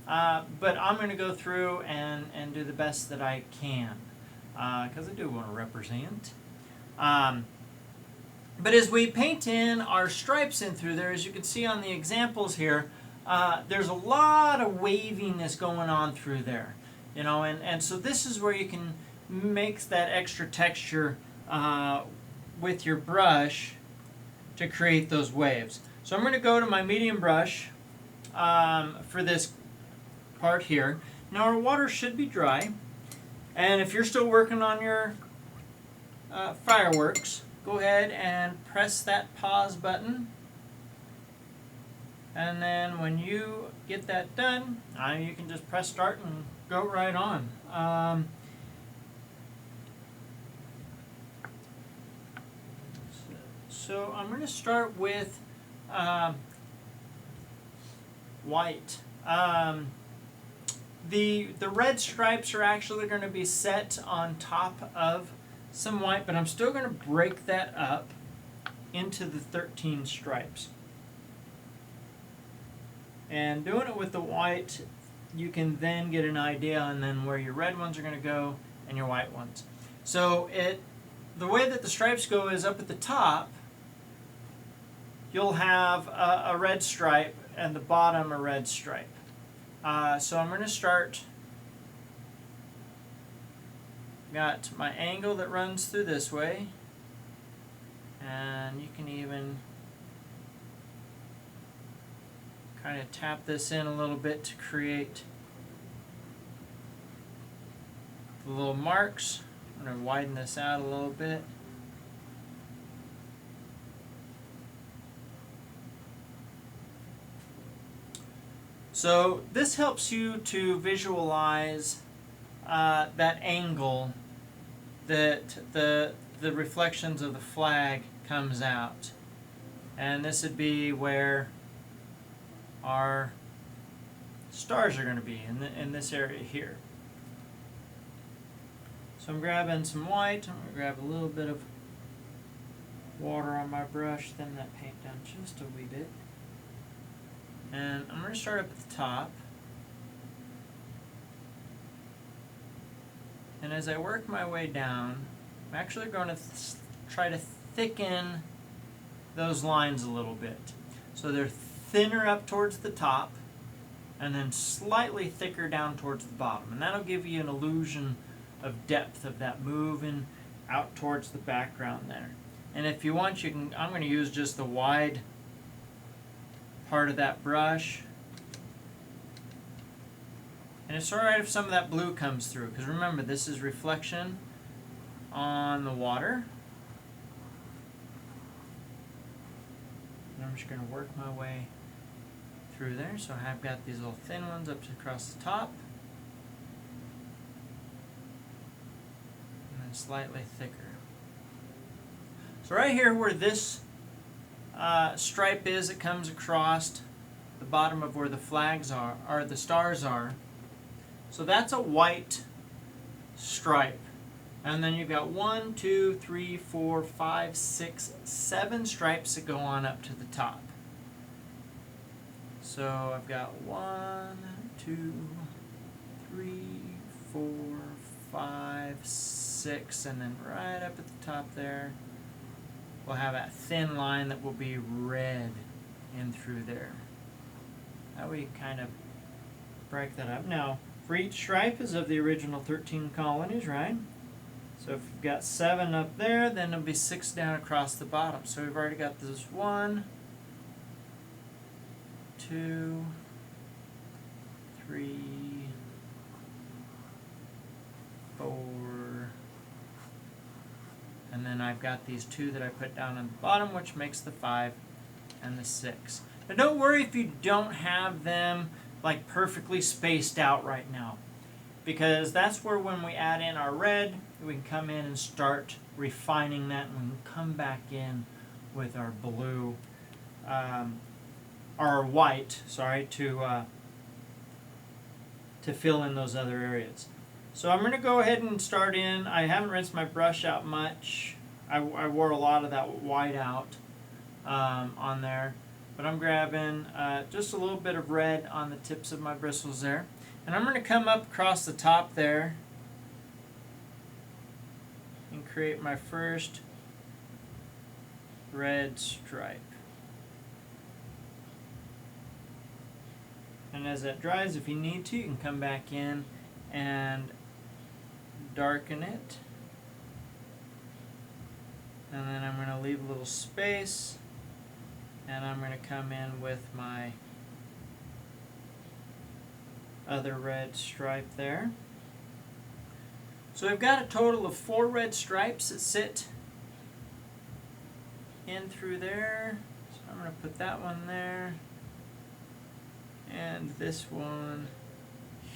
but I'm going to go through and do the best that I can, because I do want to represent. But as we paint in our stripes in through there, as you can see on the examples here, there's a lot of waviness going on through there, you know, and so this is where you can make that extra texture with your brush to create those waves. So I'm going to go to my medium brush for this part here. Now our water should be dry, and if you're still working on your fireworks, go ahead and press that pause button, and then when you get that done, you can just press start and go right on. So I'm going to start with white. The red stripes are actually going to be set on top of some white, but I'm still going to break that up into the 13 stripes. And doing it with the white, you can then get an idea on then where your red ones are going to go and your white ones. So the way that the stripes go is up at the top, you'll have a red stripe and the bottom a red stripe. So I'm going to start, got my angle that runs through this way, and you can even kind of tap this in a little bit to create the little marks. I'm going to widen this out a little bit. So this helps you to visualize that angle that the reflections of the flag comes out. And this would be where our stars are going to be in this area here. So I'm grabbing some white. I'm going to grab a little bit of water on my brush, thin that paint down just a wee bit. And I'm going to start up at the top. And as I work my way down, I'm actually going to try to thicken those lines a little bit. So they're thinner up towards the top and then slightly thicker down towards the bottom. And that'll give you an illusion of depth of that moving out towards the background there. And if you want, you can, I'm going to use just the wide part of that brush. And it's alright if some of that blue comes through, because remember, this is reflection on the water. And I'm just going to work my way through there. So I've got these little thin ones up across the top. And then slightly thicker. So right here where this stripe is, it comes across the bottom of where the flags are, or the stars are. So that's a white stripe. And then you've got 1, 2, 3, 4, 5, 6, 7 stripes that go on up to the top. So I've got 1, 2, 3, 4, 5, 6, and then right up at the top there, we'll have that thin line that will be red in through there. That way you kind of break that up. Now, for each stripe is of the original 13 colonies, right? So if you've got 7 up there, then there'll be 6 down across the bottom. So we've already got this 1, 2, 3, 4, and then I've got these 2 that I put down on the bottom, which makes the 5 and the 6. But don't worry if you don't have them like perfectly spaced out right now, because that's where when we add in our red, we can come in and start refining that, and we can come back in with our blue, or white, sorry, to fill in those other areas. So I'm going to go ahead and start in. I haven't rinsed my brush out much. I wore a lot of that white out on there. But I'm grabbing just a little bit of red on the tips of my bristles there. And I'm going to come up across the top there and create my first red stripe. And as that dries, if you need to, you can come back in and darken it. And then I'm going to leave a little space. And I'm going to come in with my other red stripe there. So I've got a total of 4 red stripes that sit in through there. So I'm going to put that one there and this one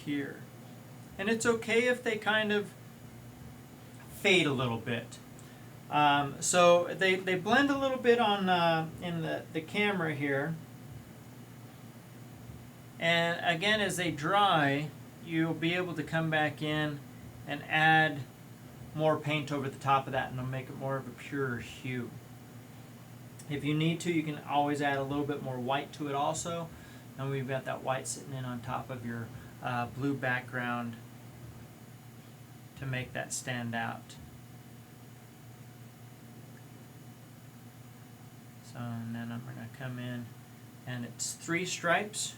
here. And it's okay if they kind of fade a little bit. So they blend a little bit on in the camera here. And again, as they dry, you'll be able to come back in and add more paint over the top of that, and it'll make it more of a pure hue. If you need to, you can always add a little bit more white to it also. And we've got that white sitting in on top of your blue background to make that stand out. So, and then I'm going to come in, and it's 3 stripes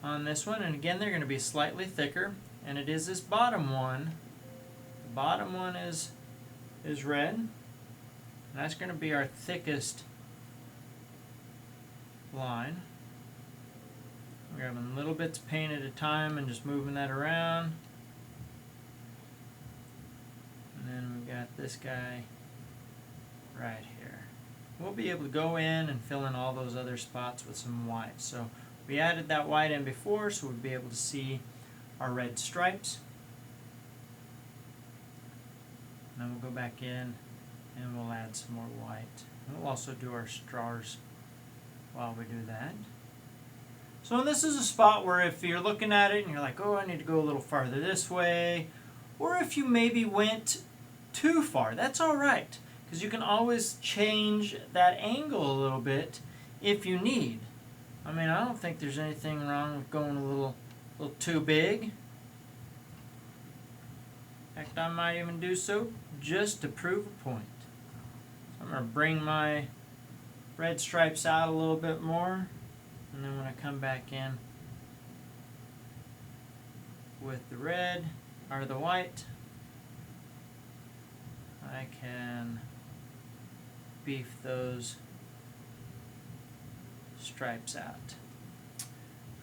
on this one, and again they're going to be slightly thicker, and it is this bottom one. The bottom one is red, and that's going to be our thickest line. We're grabbing little bits of paint at a time and just moving that around. And then we've got this guy right here. We'll be able to go in and fill in all those other spots with some white. So we added that white in before, so we'll be able to see our red stripes. And then we'll go back in and we'll add some more white. And we'll also do our stars while we do that. So this is a spot where if you're looking at it and you're like, oh, I need to go a little farther this way, or if you maybe went too far, that's all right, because you can always change that angle a little bit if you need. I mean, I don't think there's anything wrong with going a little too big. In fact, I might even do so just to prove a point. So I'm going to bring my red stripes out a little bit more, and then when I come back in with the red, or the white, I can beef those stripes out.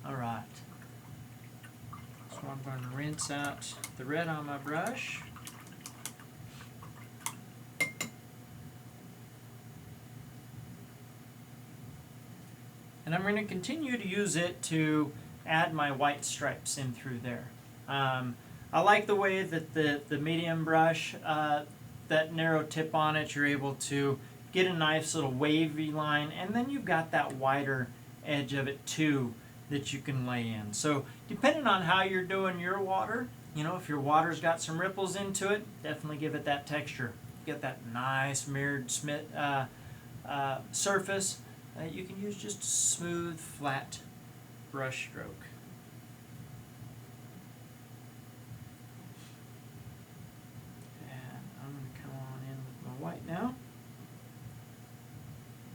Alright, so I'm going to rinse out the red on my brush. And I'm going to continue to use it to add my white stripes in through there. I like the way that the medium brush, that narrow tip on it, you're able to get a nice little wavy line, and then you've got that wider edge of it too that you can lay in. So depending on how you're doing your water, you know, if your water's got some ripples into it, definitely give it that texture. Get that nice mirrored surface. You can use just a smooth, flat brush stroke. And I'm going to come on in with my white now.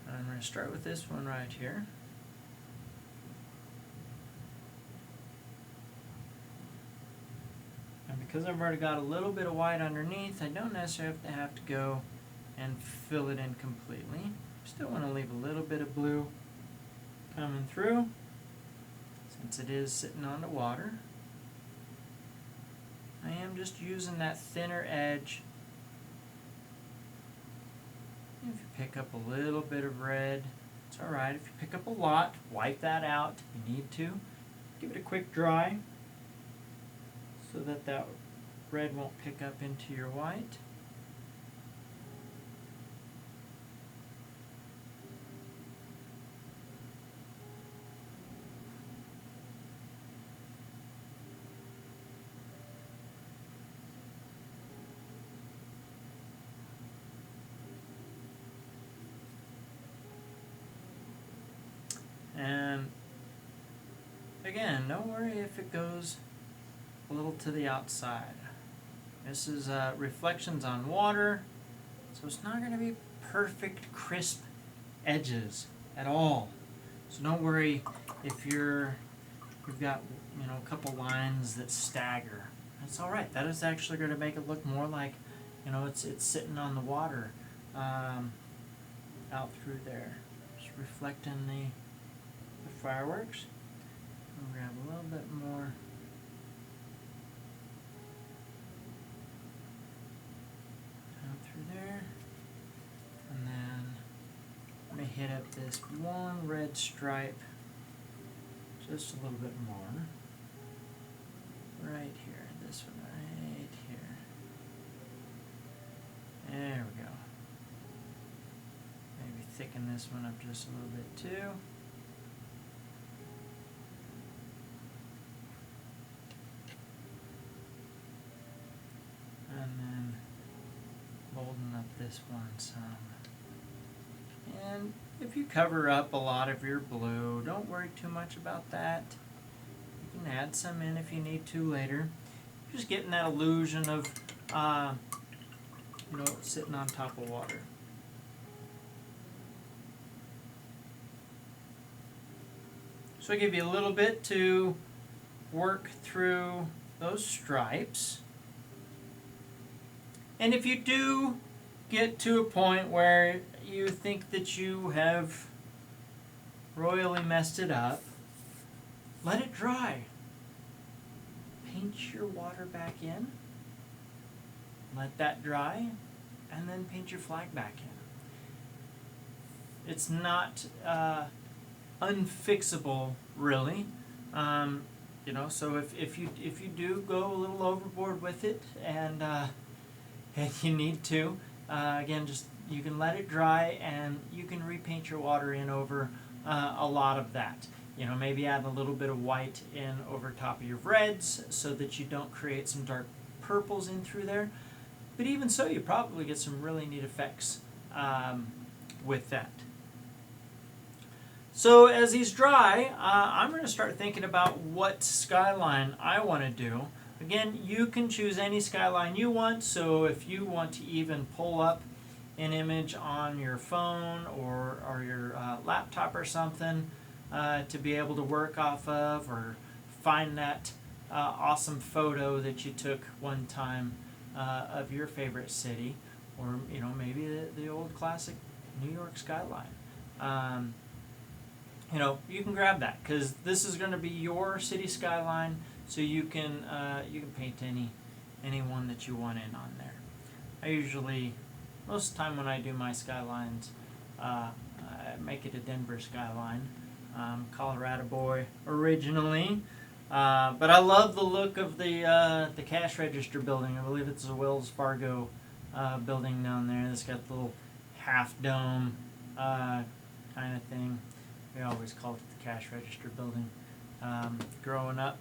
And I'm going to start with this one right here. And because I've already got a little bit of white underneath, I don't necessarily have to go and fill it in completely. Still want to leave a little bit of blue coming through since it is sitting on the water. I am just using that thinner edge. If you pick up a little bit of red, it's alright. If you pick up a lot, wipe that out if you need to. Give it a quick dry so that that red won't pick up into your white. And again, don't worry if it goes a little to the outside. This is reflections on water, so it's not going to be perfect, crisp edges at all. So don't worry if you've got, you know, a couple lines that stagger. That's all right. That is actually going to make it look more like, you know, it's sitting on the water out through there. Just reflecting the fireworks. I'll grab a little bit more down through there, and then let me hit up this one red stripe just a little bit more right here, this one right here. There we go. Maybe thicken this one up just a little bit too. And then bolden up this one some. And if you cover up a lot of your blue, don't worry too much about that. You can add some in if you need to later. Just getting that illusion of, you know, sitting on top of water. So I give you a little bit to work through those stripes. And if you do get to a point where you think that you have royally messed it up, let it dry. Paint your water back in. Let that dry, and then paint your flag back in. It's not unfixable, really. You know, so if you do go a little overboard with it, and you need to, again, just you can let it dry, and you can repaint your water in over a lot of that. You know, maybe add a little bit of white in over top of your reds so that you don't create some dark purples in through there. But even so, you probably get some really neat effects with that. So as these dry, I'm going to start thinking about what skyline I want to do. Again, you can choose any skyline you want, so if you want to even pull up an image on your phone or your laptop or something to be able to work off of, or find that awesome photo that you took one time of your favorite city, or maybe the old classic New York skyline. You can grab that because this is going to be your city skyline, so you can paint any one that you want in on there. I usually, most of the time when I do my skylines, I make it a Denver skyline. Colorado boy originally, but I love the look of the cash register building. I believe it's a Wells Fargo building down there. It's got the little half dome kind of thing. We always called it the cash register building growing up.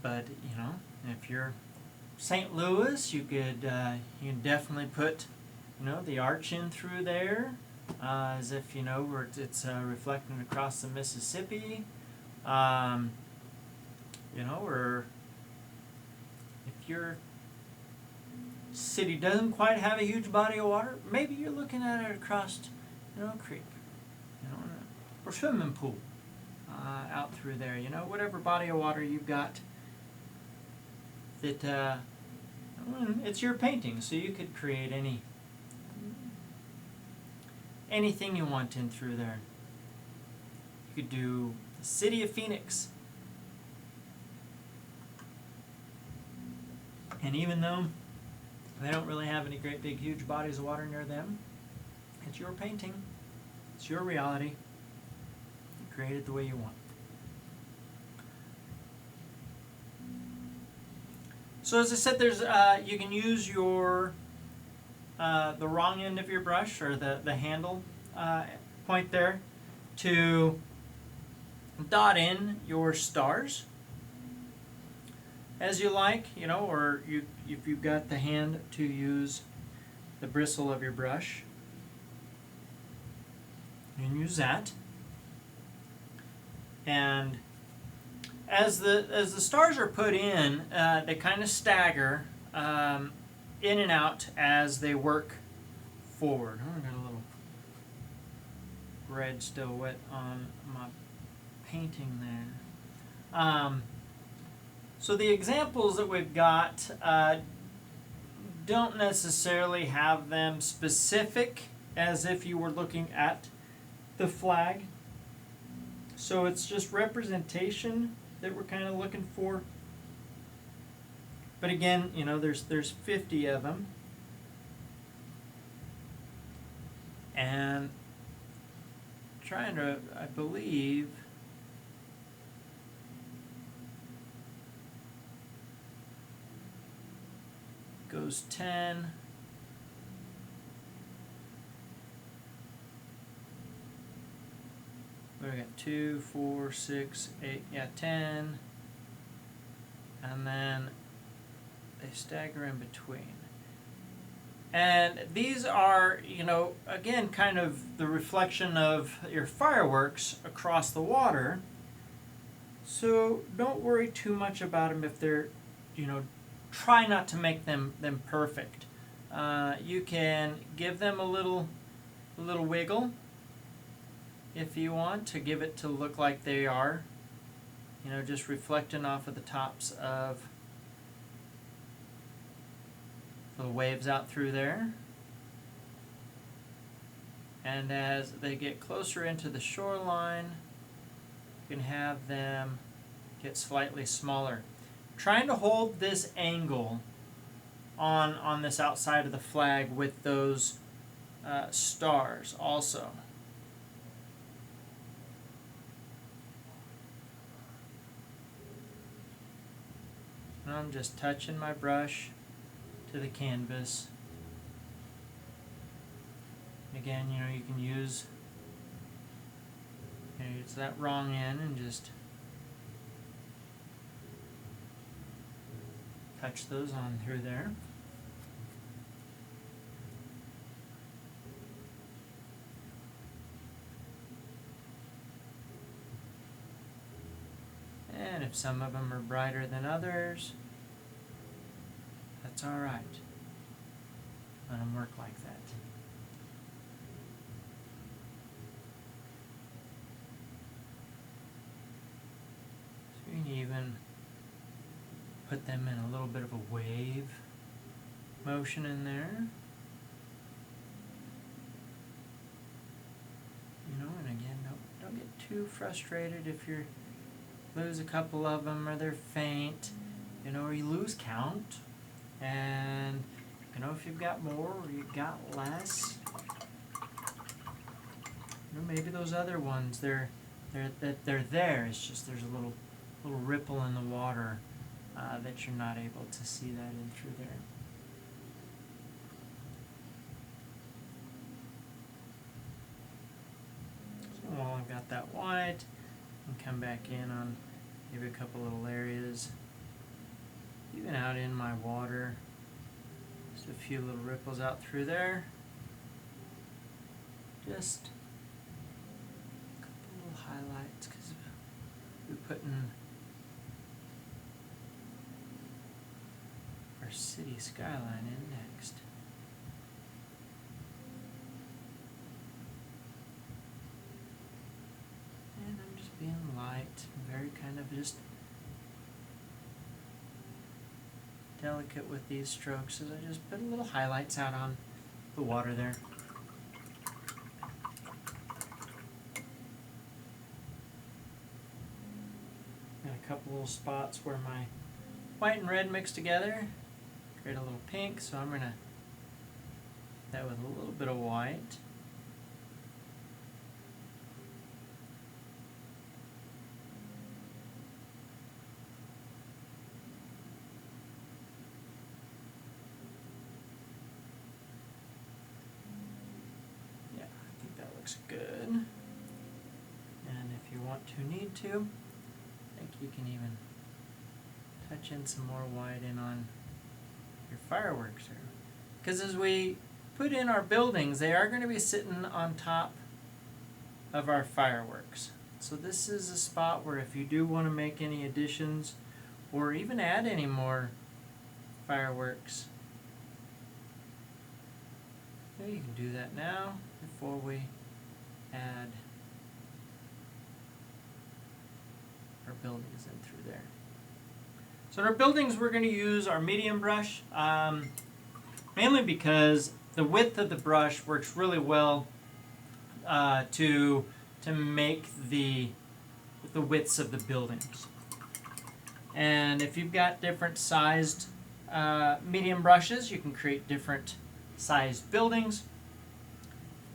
But if you're St. Louis, you can definitely put the arch in through there, as if where it's reflecting across the Mississippi. Or if your city doesn't quite have a huge body of water, maybe you're looking at it across a creek, or swimming pool out through there. Whatever body of water you've got that it's your painting, so you could create anything you want in through there. You could do the city of Phoenix, and even though they don't really have any great big huge bodies of water near them, it's your painting, it's your reality. You create it the way you want. So as I said, there's you can use your the wrong end of your brush, or the handle point there, to dot in your stars as you like, or if you've got the hand to use the bristle of your brush, you can use that. And as the stars are put in, they kind of stagger in and out as they work forward. Oh, I got a little red still wet on my painting there. So the examples that we've got don't necessarily have them specific as if you were looking at the flag. So it's just representation that we're kind of looking for. But again, there's 50 of them. And trying to, I believe, goes 10. We got 2, 4, 6, 8, 10. And then they stagger in between. And these are, again, kind of the reflection of your fireworks across the water. So don't worry too much about them if they're, try not to make them perfect. You can give them a little wiggle if you want to give it to look like they are, just reflecting off of the tops of the waves out through there. And as they get closer into the shoreline, you can have them get slightly smaller. Trying to hold this angle on this outside of the flag with those stars also. And I'm just touching my brush to the canvas. Again, you can use it's that wrong end and just touch those on through there. And if some of them are brighter than others, that's all right. Let them work like that. So you can even put them in a little bit of a wave motion in there. You know, and again, don't get too frustrated if you lose a couple of them or they're faint, you know, or you lose count. And you know, if you've got more or you've got less, you know, maybe those other ones they're there. It's just there's a little ripple in the water that you're not able to see that in through there. So while I've got that white, and come back in on maybe a couple little areas, even out in my water. Just a few little ripples out through there. Just a couple little highlights because we're putting our city skyline in next. And I'm just being light, very kind of just delicate with these strokes as I just put a little highlights out on the water there. Got a couple little spots where my white and red mix together, create a little pink, so I'm going to that with a little bit of white. Good. And if you want to, need to, I think you can even touch in some more white in on your fireworks there. Because as we put in our buildings, they are going to be sitting on top of our fireworks. So this is a spot where if you do want to make any additions or even add any more fireworks, you can do that now before we add our buildings in through there. So in our buildings we're going to use our medium brush, mainly because the width of the brush works really well to make the widths of the buildings. And if you've got different sized medium brushes, you can create different sized buildings.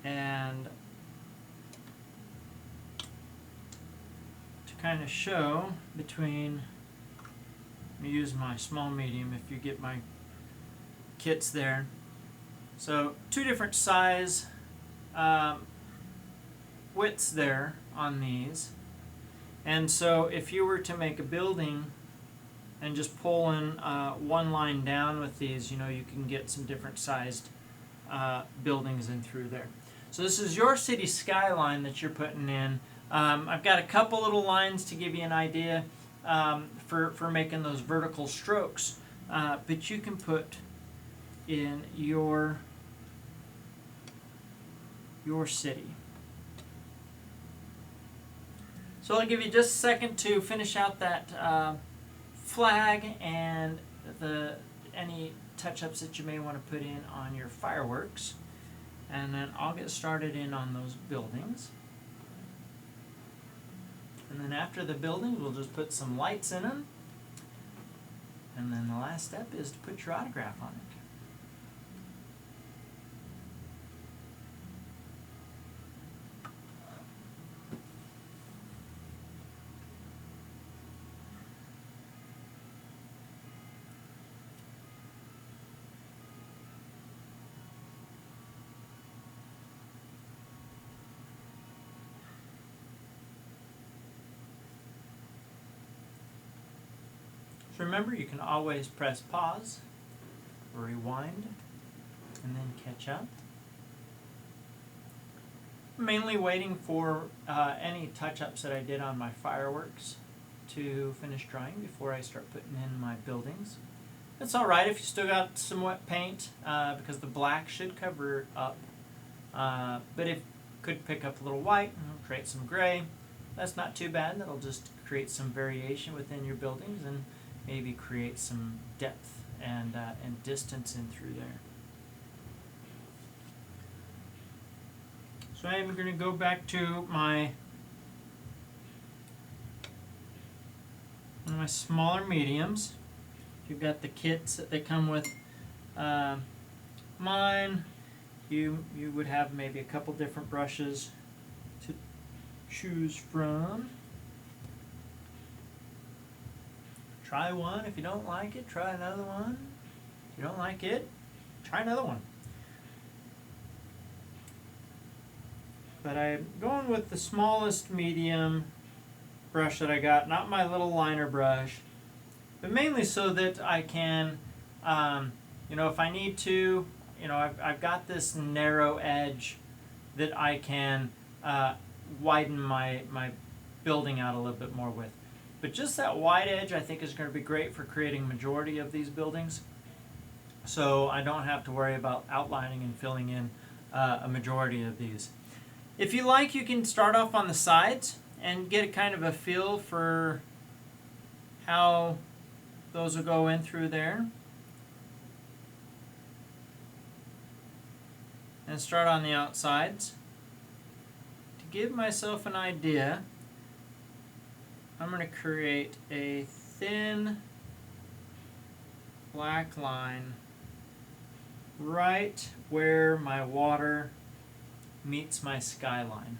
And kind of show between, let me use my small medium if you get my kits there. So two different size widths there on these. And so if you were to make a building and just pull in one line down with these, you know, you can get some different sized buildings in through there. So this is your city skyline that you're putting in. I've got a couple little lines to give you an idea for making those vertical strokes, but you can put in your city. So I'll give you just a second to finish out that flag and any touch-ups that you may want to put in on your fireworks, and then I'll get started in on those buildings. And then after the buildings, we'll just put some lights in them. And then the last step is to put your autograph on it. Remember, you can always press pause, rewind, and then catch up. I'm mainly waiting for any touch-ups that I did on my fireworks to finish drying before I start putting in my buildings. It's alright if you still got some wet paint because the black should cover it up. But if could pick up a little white and create some gray, that's not too bad. That'll just create some variation within your buildings and maybe create some depth and distance in through there. So I'm going to go back to my smaller mediums. You've got the kits that they come with. Mine, you would have maybe a couple different brushes to choose from. Try one. If you don't like it, try another one. If you don't like it, try another one. But I'm going with the smallest medium brush that I got, not my little liner brush, but mainly so that I can, if I need to, I've got this narrow edge that I can widen my building out a little bit more with. But just that wide edge I think is going to be great for creating majority of these buildings. So I don't have to worry about outlining and filling in a majority of these. If you like, you can start off on the sides and get a kind of a feel for how those will go in through there. And start on the outsides. To give myself an idea, I'm going to create a thin black line right where my water meets my skyline.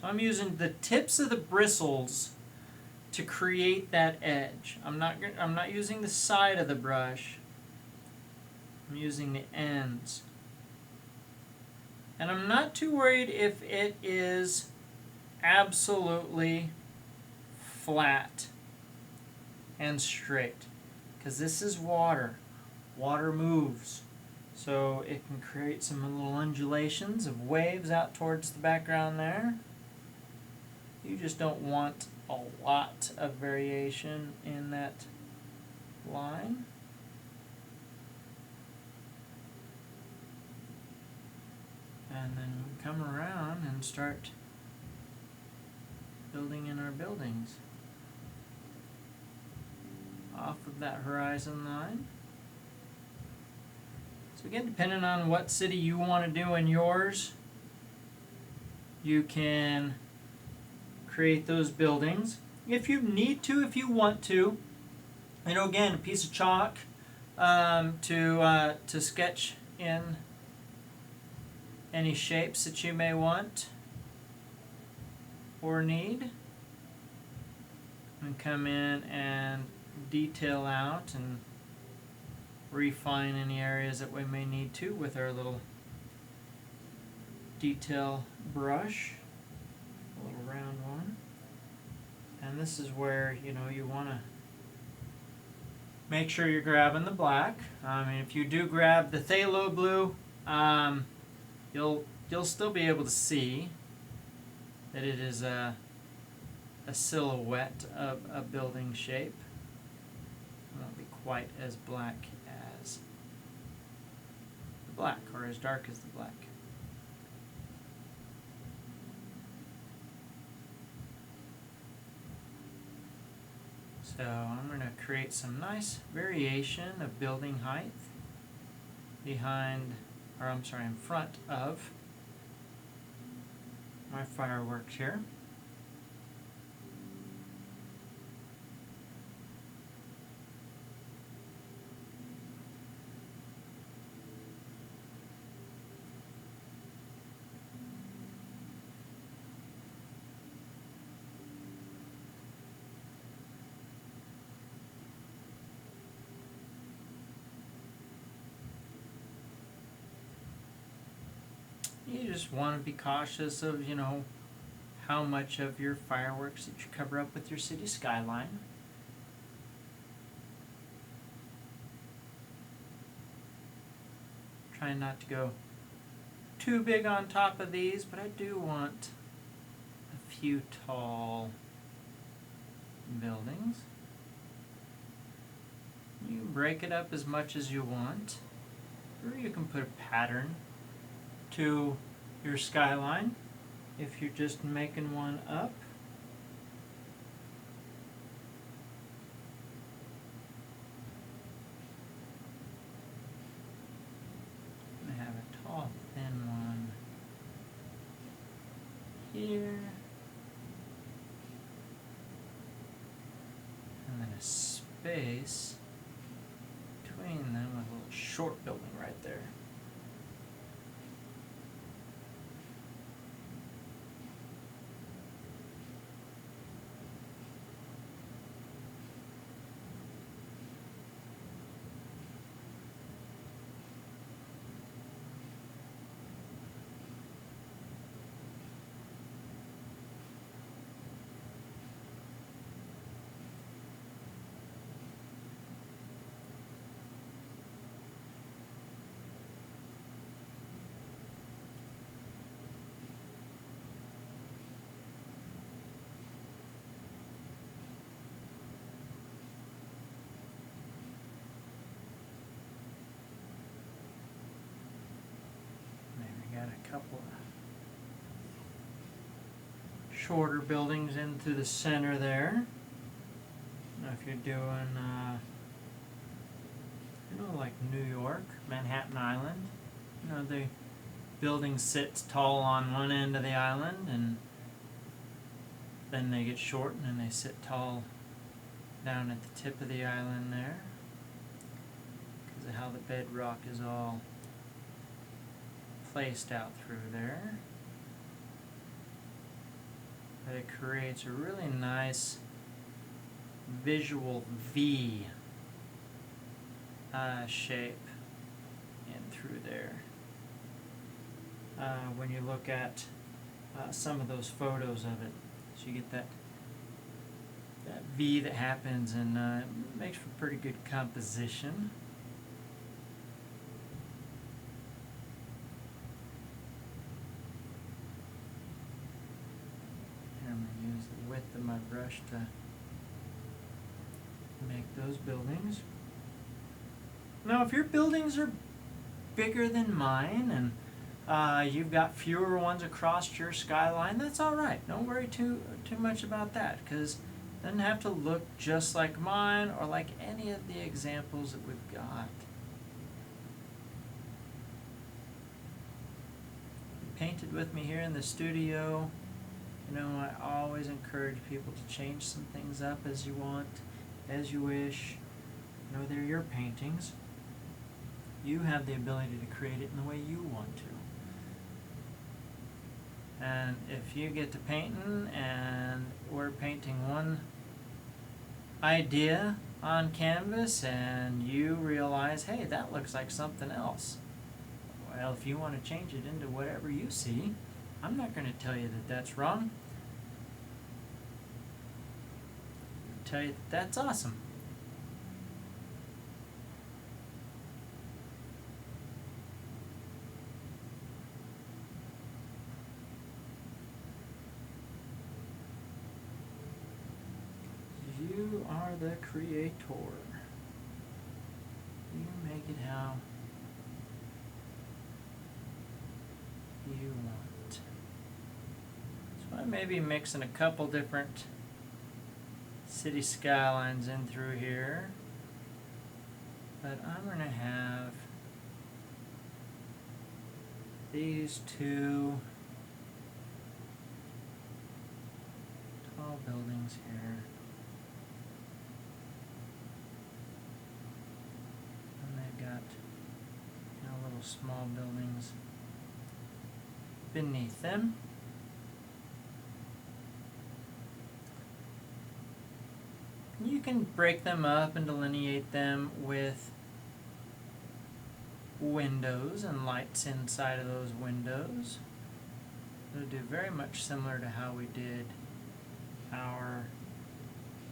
So I'm using the tips of the bristles to create that edge. I'm not using the side of the brush. I'm using the ends. And I'm not too worried if it is absolutely flat and straight, because this is water. Water moves. So it can create some little undulations of waves out towards the background there. You just don't want a lot of variation in that line. And then we come around and start building in our buildings off of that horizon line. So again, depending on what city you want to do in yours, you can create those buildings. If you need to, if you want to, again, a piece of chalk to sketch in any shapes that you may want or need, and come in and detail out and refine any areas that we may need to with our little detail brush, a little round one. And this is where you want to make sure you're grabbing the black. If you do grab the phthalo blue, you'll still be able to see that it is a silhouette of a building shape. It won't be quite as black as the black, or as dark as the black. So I'm going to create some nice variation of building height in front of my fireworks here. You just want to be cautious of, how much of your fireworks that you cover up with your city skyline. Try not to go too big on top of these, but I do want a few tall buildings. You can break it up as much as you want, or you can put a pattern to your skyline if you're just making one up. I'm going to have a tall, thin one here. And then a space between them with a little short building right there. Got a couple of shorter buildings into the center there. Now if you're doing, like New York, Manhattan Island, the building sits tall on one end of the island, and then they get shortened and they sit tall down at the tip of the island there, because of how the bedrock is all placed out through there. But it creates a really nice visual V shape in through there. When you look at some of those photos of it, so you get that V that happens, and it makes for pretty good composition. Width of my brush to make those buildings. Now if your buildings are bigger than mine and you've got fewer ones across your skyline, that's alright. Don't worry too much about that, because it doesn't have to look just like mine or like any of the examples that we've got. You painted with me here in the studio. I always encourage people to change some things up as you want, as you wish. They're your paintings. You have the ability to create it in the way you want to. And if you get to painting and we're painting one idea on canvas and you realize, hey, that looks like something else. Well, if you want to change it into whatever you see, I'm not going to tell you that that's wrong. I'll tell you that that's awesome. You are the creator. You make it how you want. So I may be mixing a couple different city skylines in through here, but I'm going to have these two tall buildings here. And they've got little small buildings beneath them. You can break them up and delineate them with windows and lights inside of those windows. It'll do very much similar to how we did our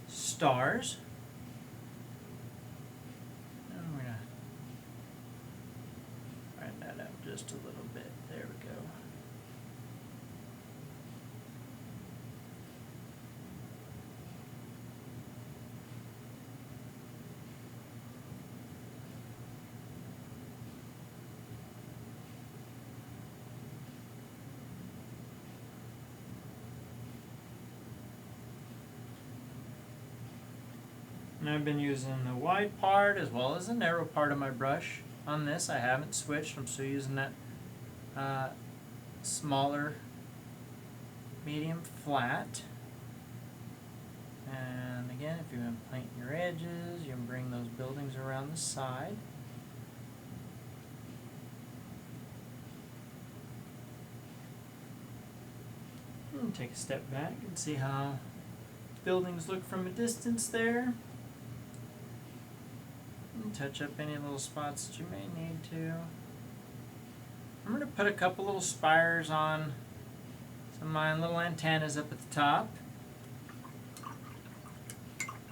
stars. And I'm going to brighten that up just a little bit. There we go. And I've been using the wide part as well as the narrow part of my brush on this. I haven't switched. I'm still using that smaller medium flat. And again, if you want to paint your edges, you can bring those buildings around the side. And take a step back and see how buildings look from a distance there. And touch up any little spots that you may need to. I'm going to put a couple little spires on some of my little antennas up at the top.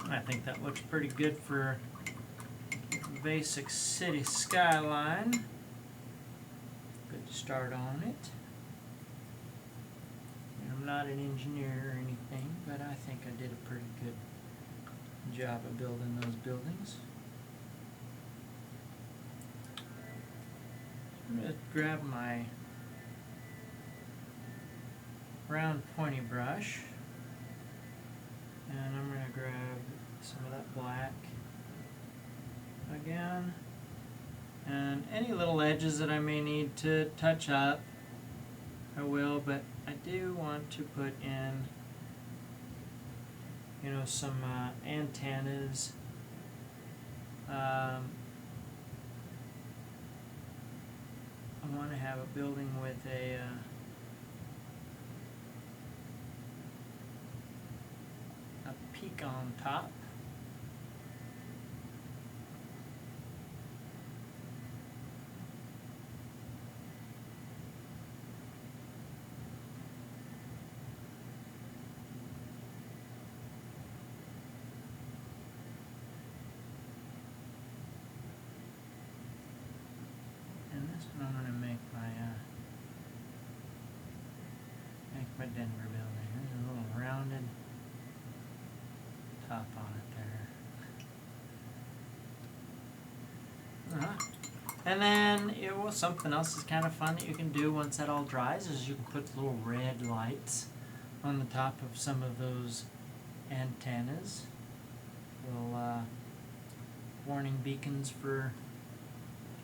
I think that looks pretty good for basic city skyline. Good to start on it. I'm not an engineer or anything, but I think I did a pretty good job of building those buildings. I'm going to grab my round pointy brush, and I'm going to grab some of that black again, and any little edges that I may need to touch up I will, but I do want to put in, you know, some antennas. I want to have a building with a peak on top. I'm going to make my Denver building. There's a little rounded top on it there. And then something else is kind of fun that you can do once that all dries is you can put little red lights on the top of some of those antennas. Little warning beacons for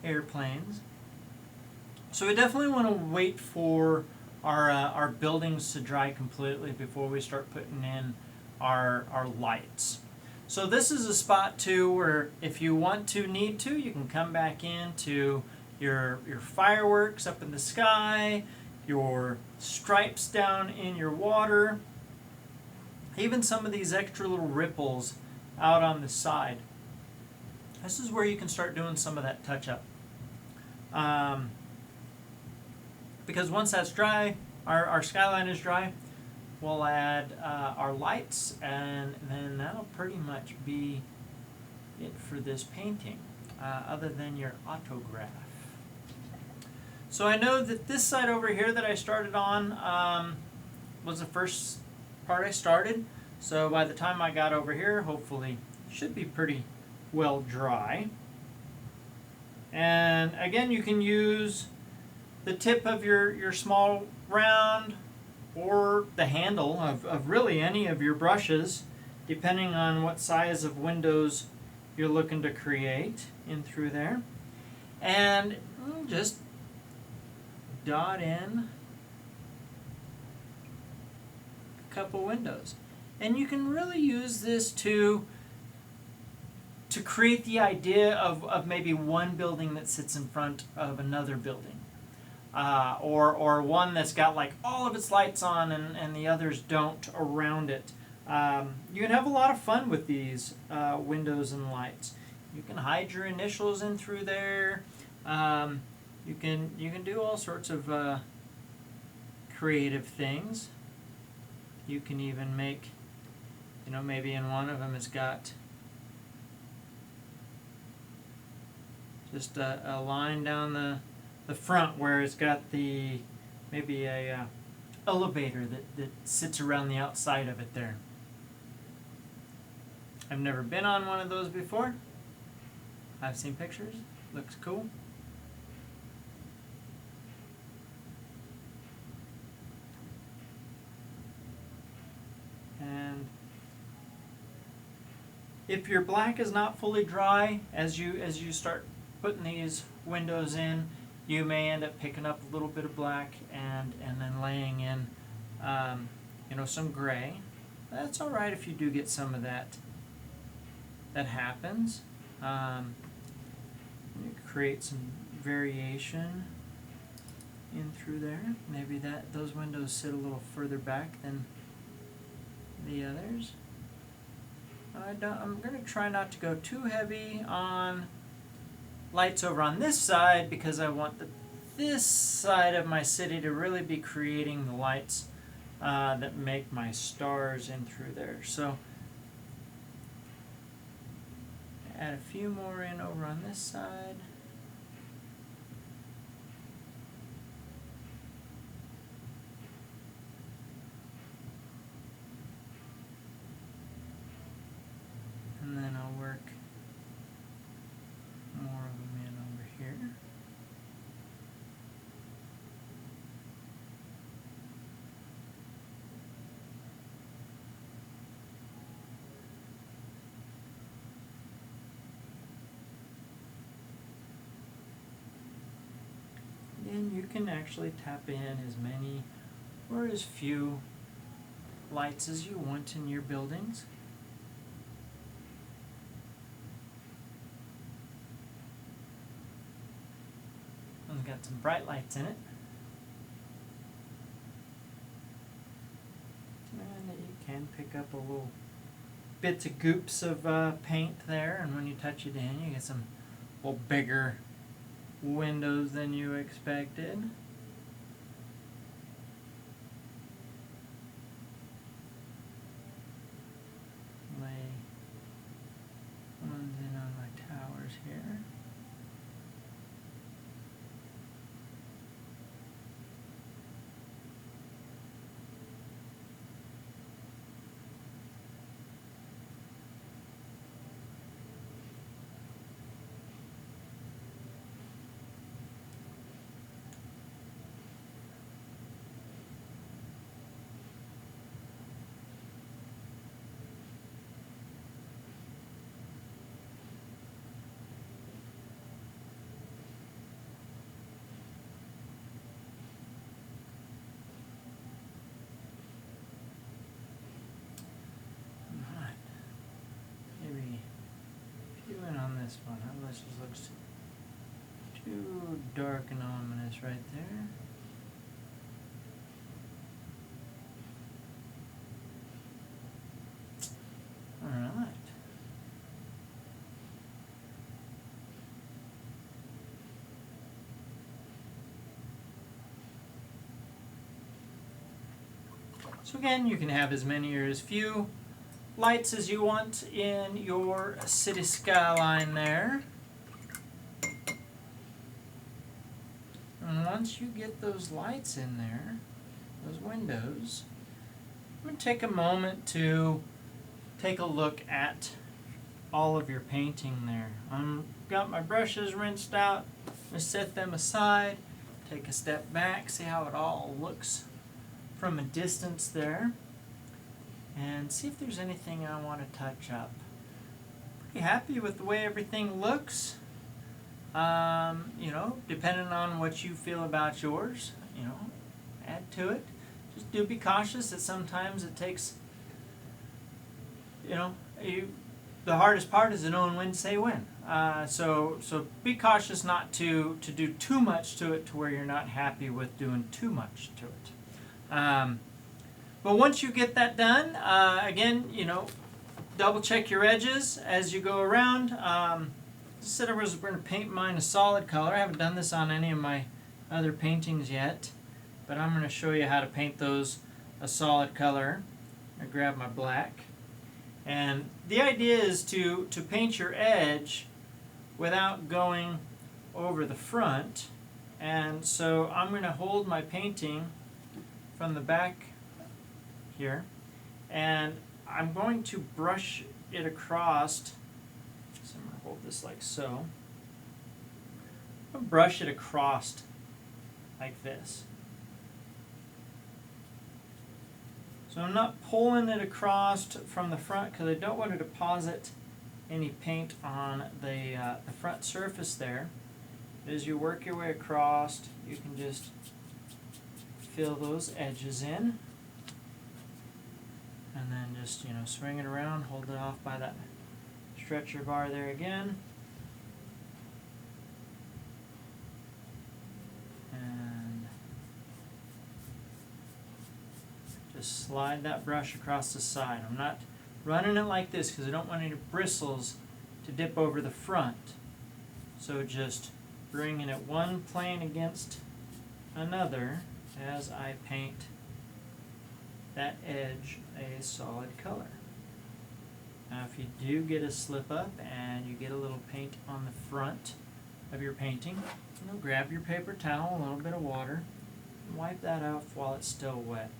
airplanes. So we definitely want to wait for our buildings to dry completely before we start putting in our lights. So this is a spot too where if you need to, you can come back into your fireworks up in the sky, your stripes down in your water, even some of these extra little ripples out on the side. This is where you can start doing some of that touch up. Because once that's dry, our skyline is dry, we'll add our lights, and then that'll pretty much be it for this painting, other than your autograph. So I know that this side over here that I started on was the first part I started. So by the time I got over here, hopefully should be pretty well dry. And again, you can use the tip of your small round or the handle of really any of your brushes, depending on what size of windows you're looking to create in through there. And just dot in a couple windows. And you can really use this to create the idea of maybe one building that sits in front of another building. Or one that's got like all of its lights on and the others don't around it. You can have a lot of fun with these windows and lights. You can hide your initials in through there. You can do all sorts of creative things. You can even make, maybe in one of them it's got just a line down the front where it's got maybe a elevator that sits around the outside of it there. I've never been on one of those before. I've seen pictures. Looks cool. And If your black is not fully dry, as you start putting these windows in, you may end up picking up a little bit of black and then laying in, some gray. That's all right if you do get some of that. That happens. You create some variation in through there. Maybe those windows sit a little further back than the others. I'm going to try not to go too heavy on lights over on this side because I want this side of my city to really be creating the lights that make my stars in through there. So add a few more in over on this side. And then I'll work more of them in over here. Then you can actually tap in as many or as few lights as you want in your buildings. It's got some bright lights in it. And you can pick up a little bits of goops of paint there, and when you touch it in, you get some little bigger windows than you expected. Lay ones in on my towers here. This one, unless it looks too dark and ominous right there. Alright. So again, you can have as many or as few lights as you want in your city skyline there. And once you get those lights in there, those windows, I'm going to take a moment to take a look at all of your painting there. I've got my brushes rinsed out. I'm going to set them aside, take a step back, see how it all looks from a distance there, and see if there's anything I want to touch up. Pretty happy with the way everything looks. Depending on what you feel about yours, add to it. Just do be cautious that sometimes it takes, the hardest part is to know when to say when. So be cautious not to do too much to it to where you're not happy with doing too much to it. But once you get that done, again, double check your edges as you go around. Said I was going to paint mine a solid color. I haven't done this on any of my other paintings yet, but I'm going to show you how to paint those a solid color. I grab my black, and the idea is to paint your edge without going over the front. And so I'm going to hold my painting from the back here, and I'm going to brush it across. So I'm going to hold this like so. I'm going to brush it across like this. So I'm not pulling it across from the front because I don't want to deposit any paint on the front surface there. As you work your way across, you can just fill those edges in, and then just swing it around, hold it off by that stretcher bar there again, and just slide that brush across the side. I'm not running it like this because I don't want any bristles to dip over the front. So just bringing it one plane against another as I paint that edge a solid color. Now if you do get a slip up and you get a little paint on the front of your painting, grab your paper towel, a little bit of water, and wipe that off while it's still wet.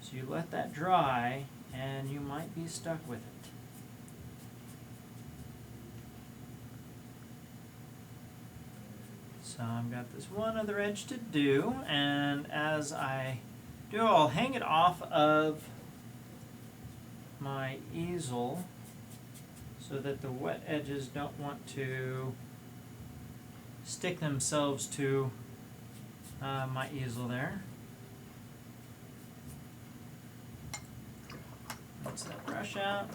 So you let that dry and you might be stuck with it. So I've got this one other edge to do, and as I do, I'll hang it off of my easel so that the wet edges don't want to stick themselves to my easel there. Rinse that brush out.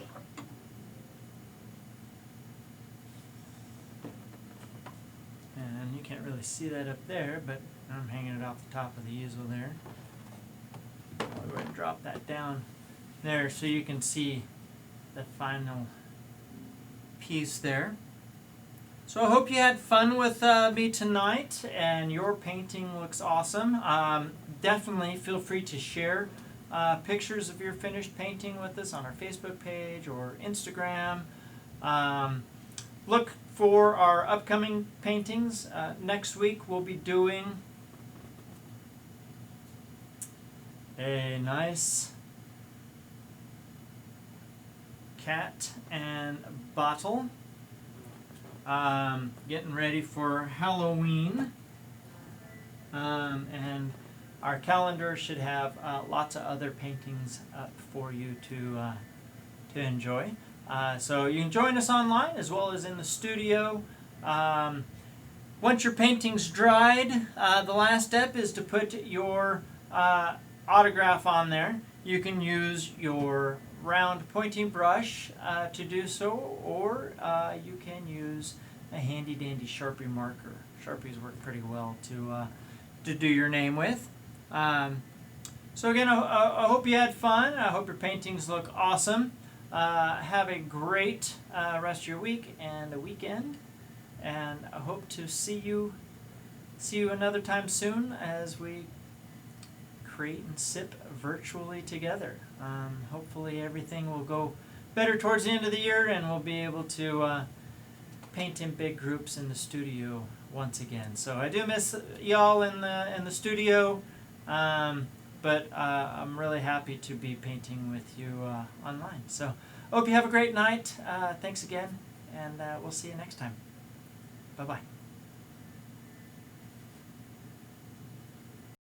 And you can't really see that up there, but I'm hanging it off the top of the easel there. I'll go ahead and drop that down there so you can see the final piece there. So I hope you had fun with me tonight and your painting looks awesome. Definitely feel free to share pictures of your finished painting with us on our Facebook page or Instagram. Look for our upcoming paintings. Next week we'll be doing a nice cat and bottle. Getting ready for Halloween. And our calendar should have lots of other paintings up for you to enjoy. So you can join us online as well as in the studio. Once your painting's dried, the last step is to put your autograph on there. You can use your round pointing brush to do so, or you can use a handy dandy Sharpie marker. Sharpies work pretty well to do your name with. So again, I hope you had fun. I hope your paintings look awesome. Have a great rest of your week and a weekend, and I hope to see you another time soon as we create and sip virtually together. Hopefully everything will go better towards the end of the year, and we'll be able to paint in big groups in the studio once again. So I do miss y'all in the studio, but I'm really happy to be painting with you online. So I hope you have a great night. Thanks again, and we'll see you next time. Bye-bye.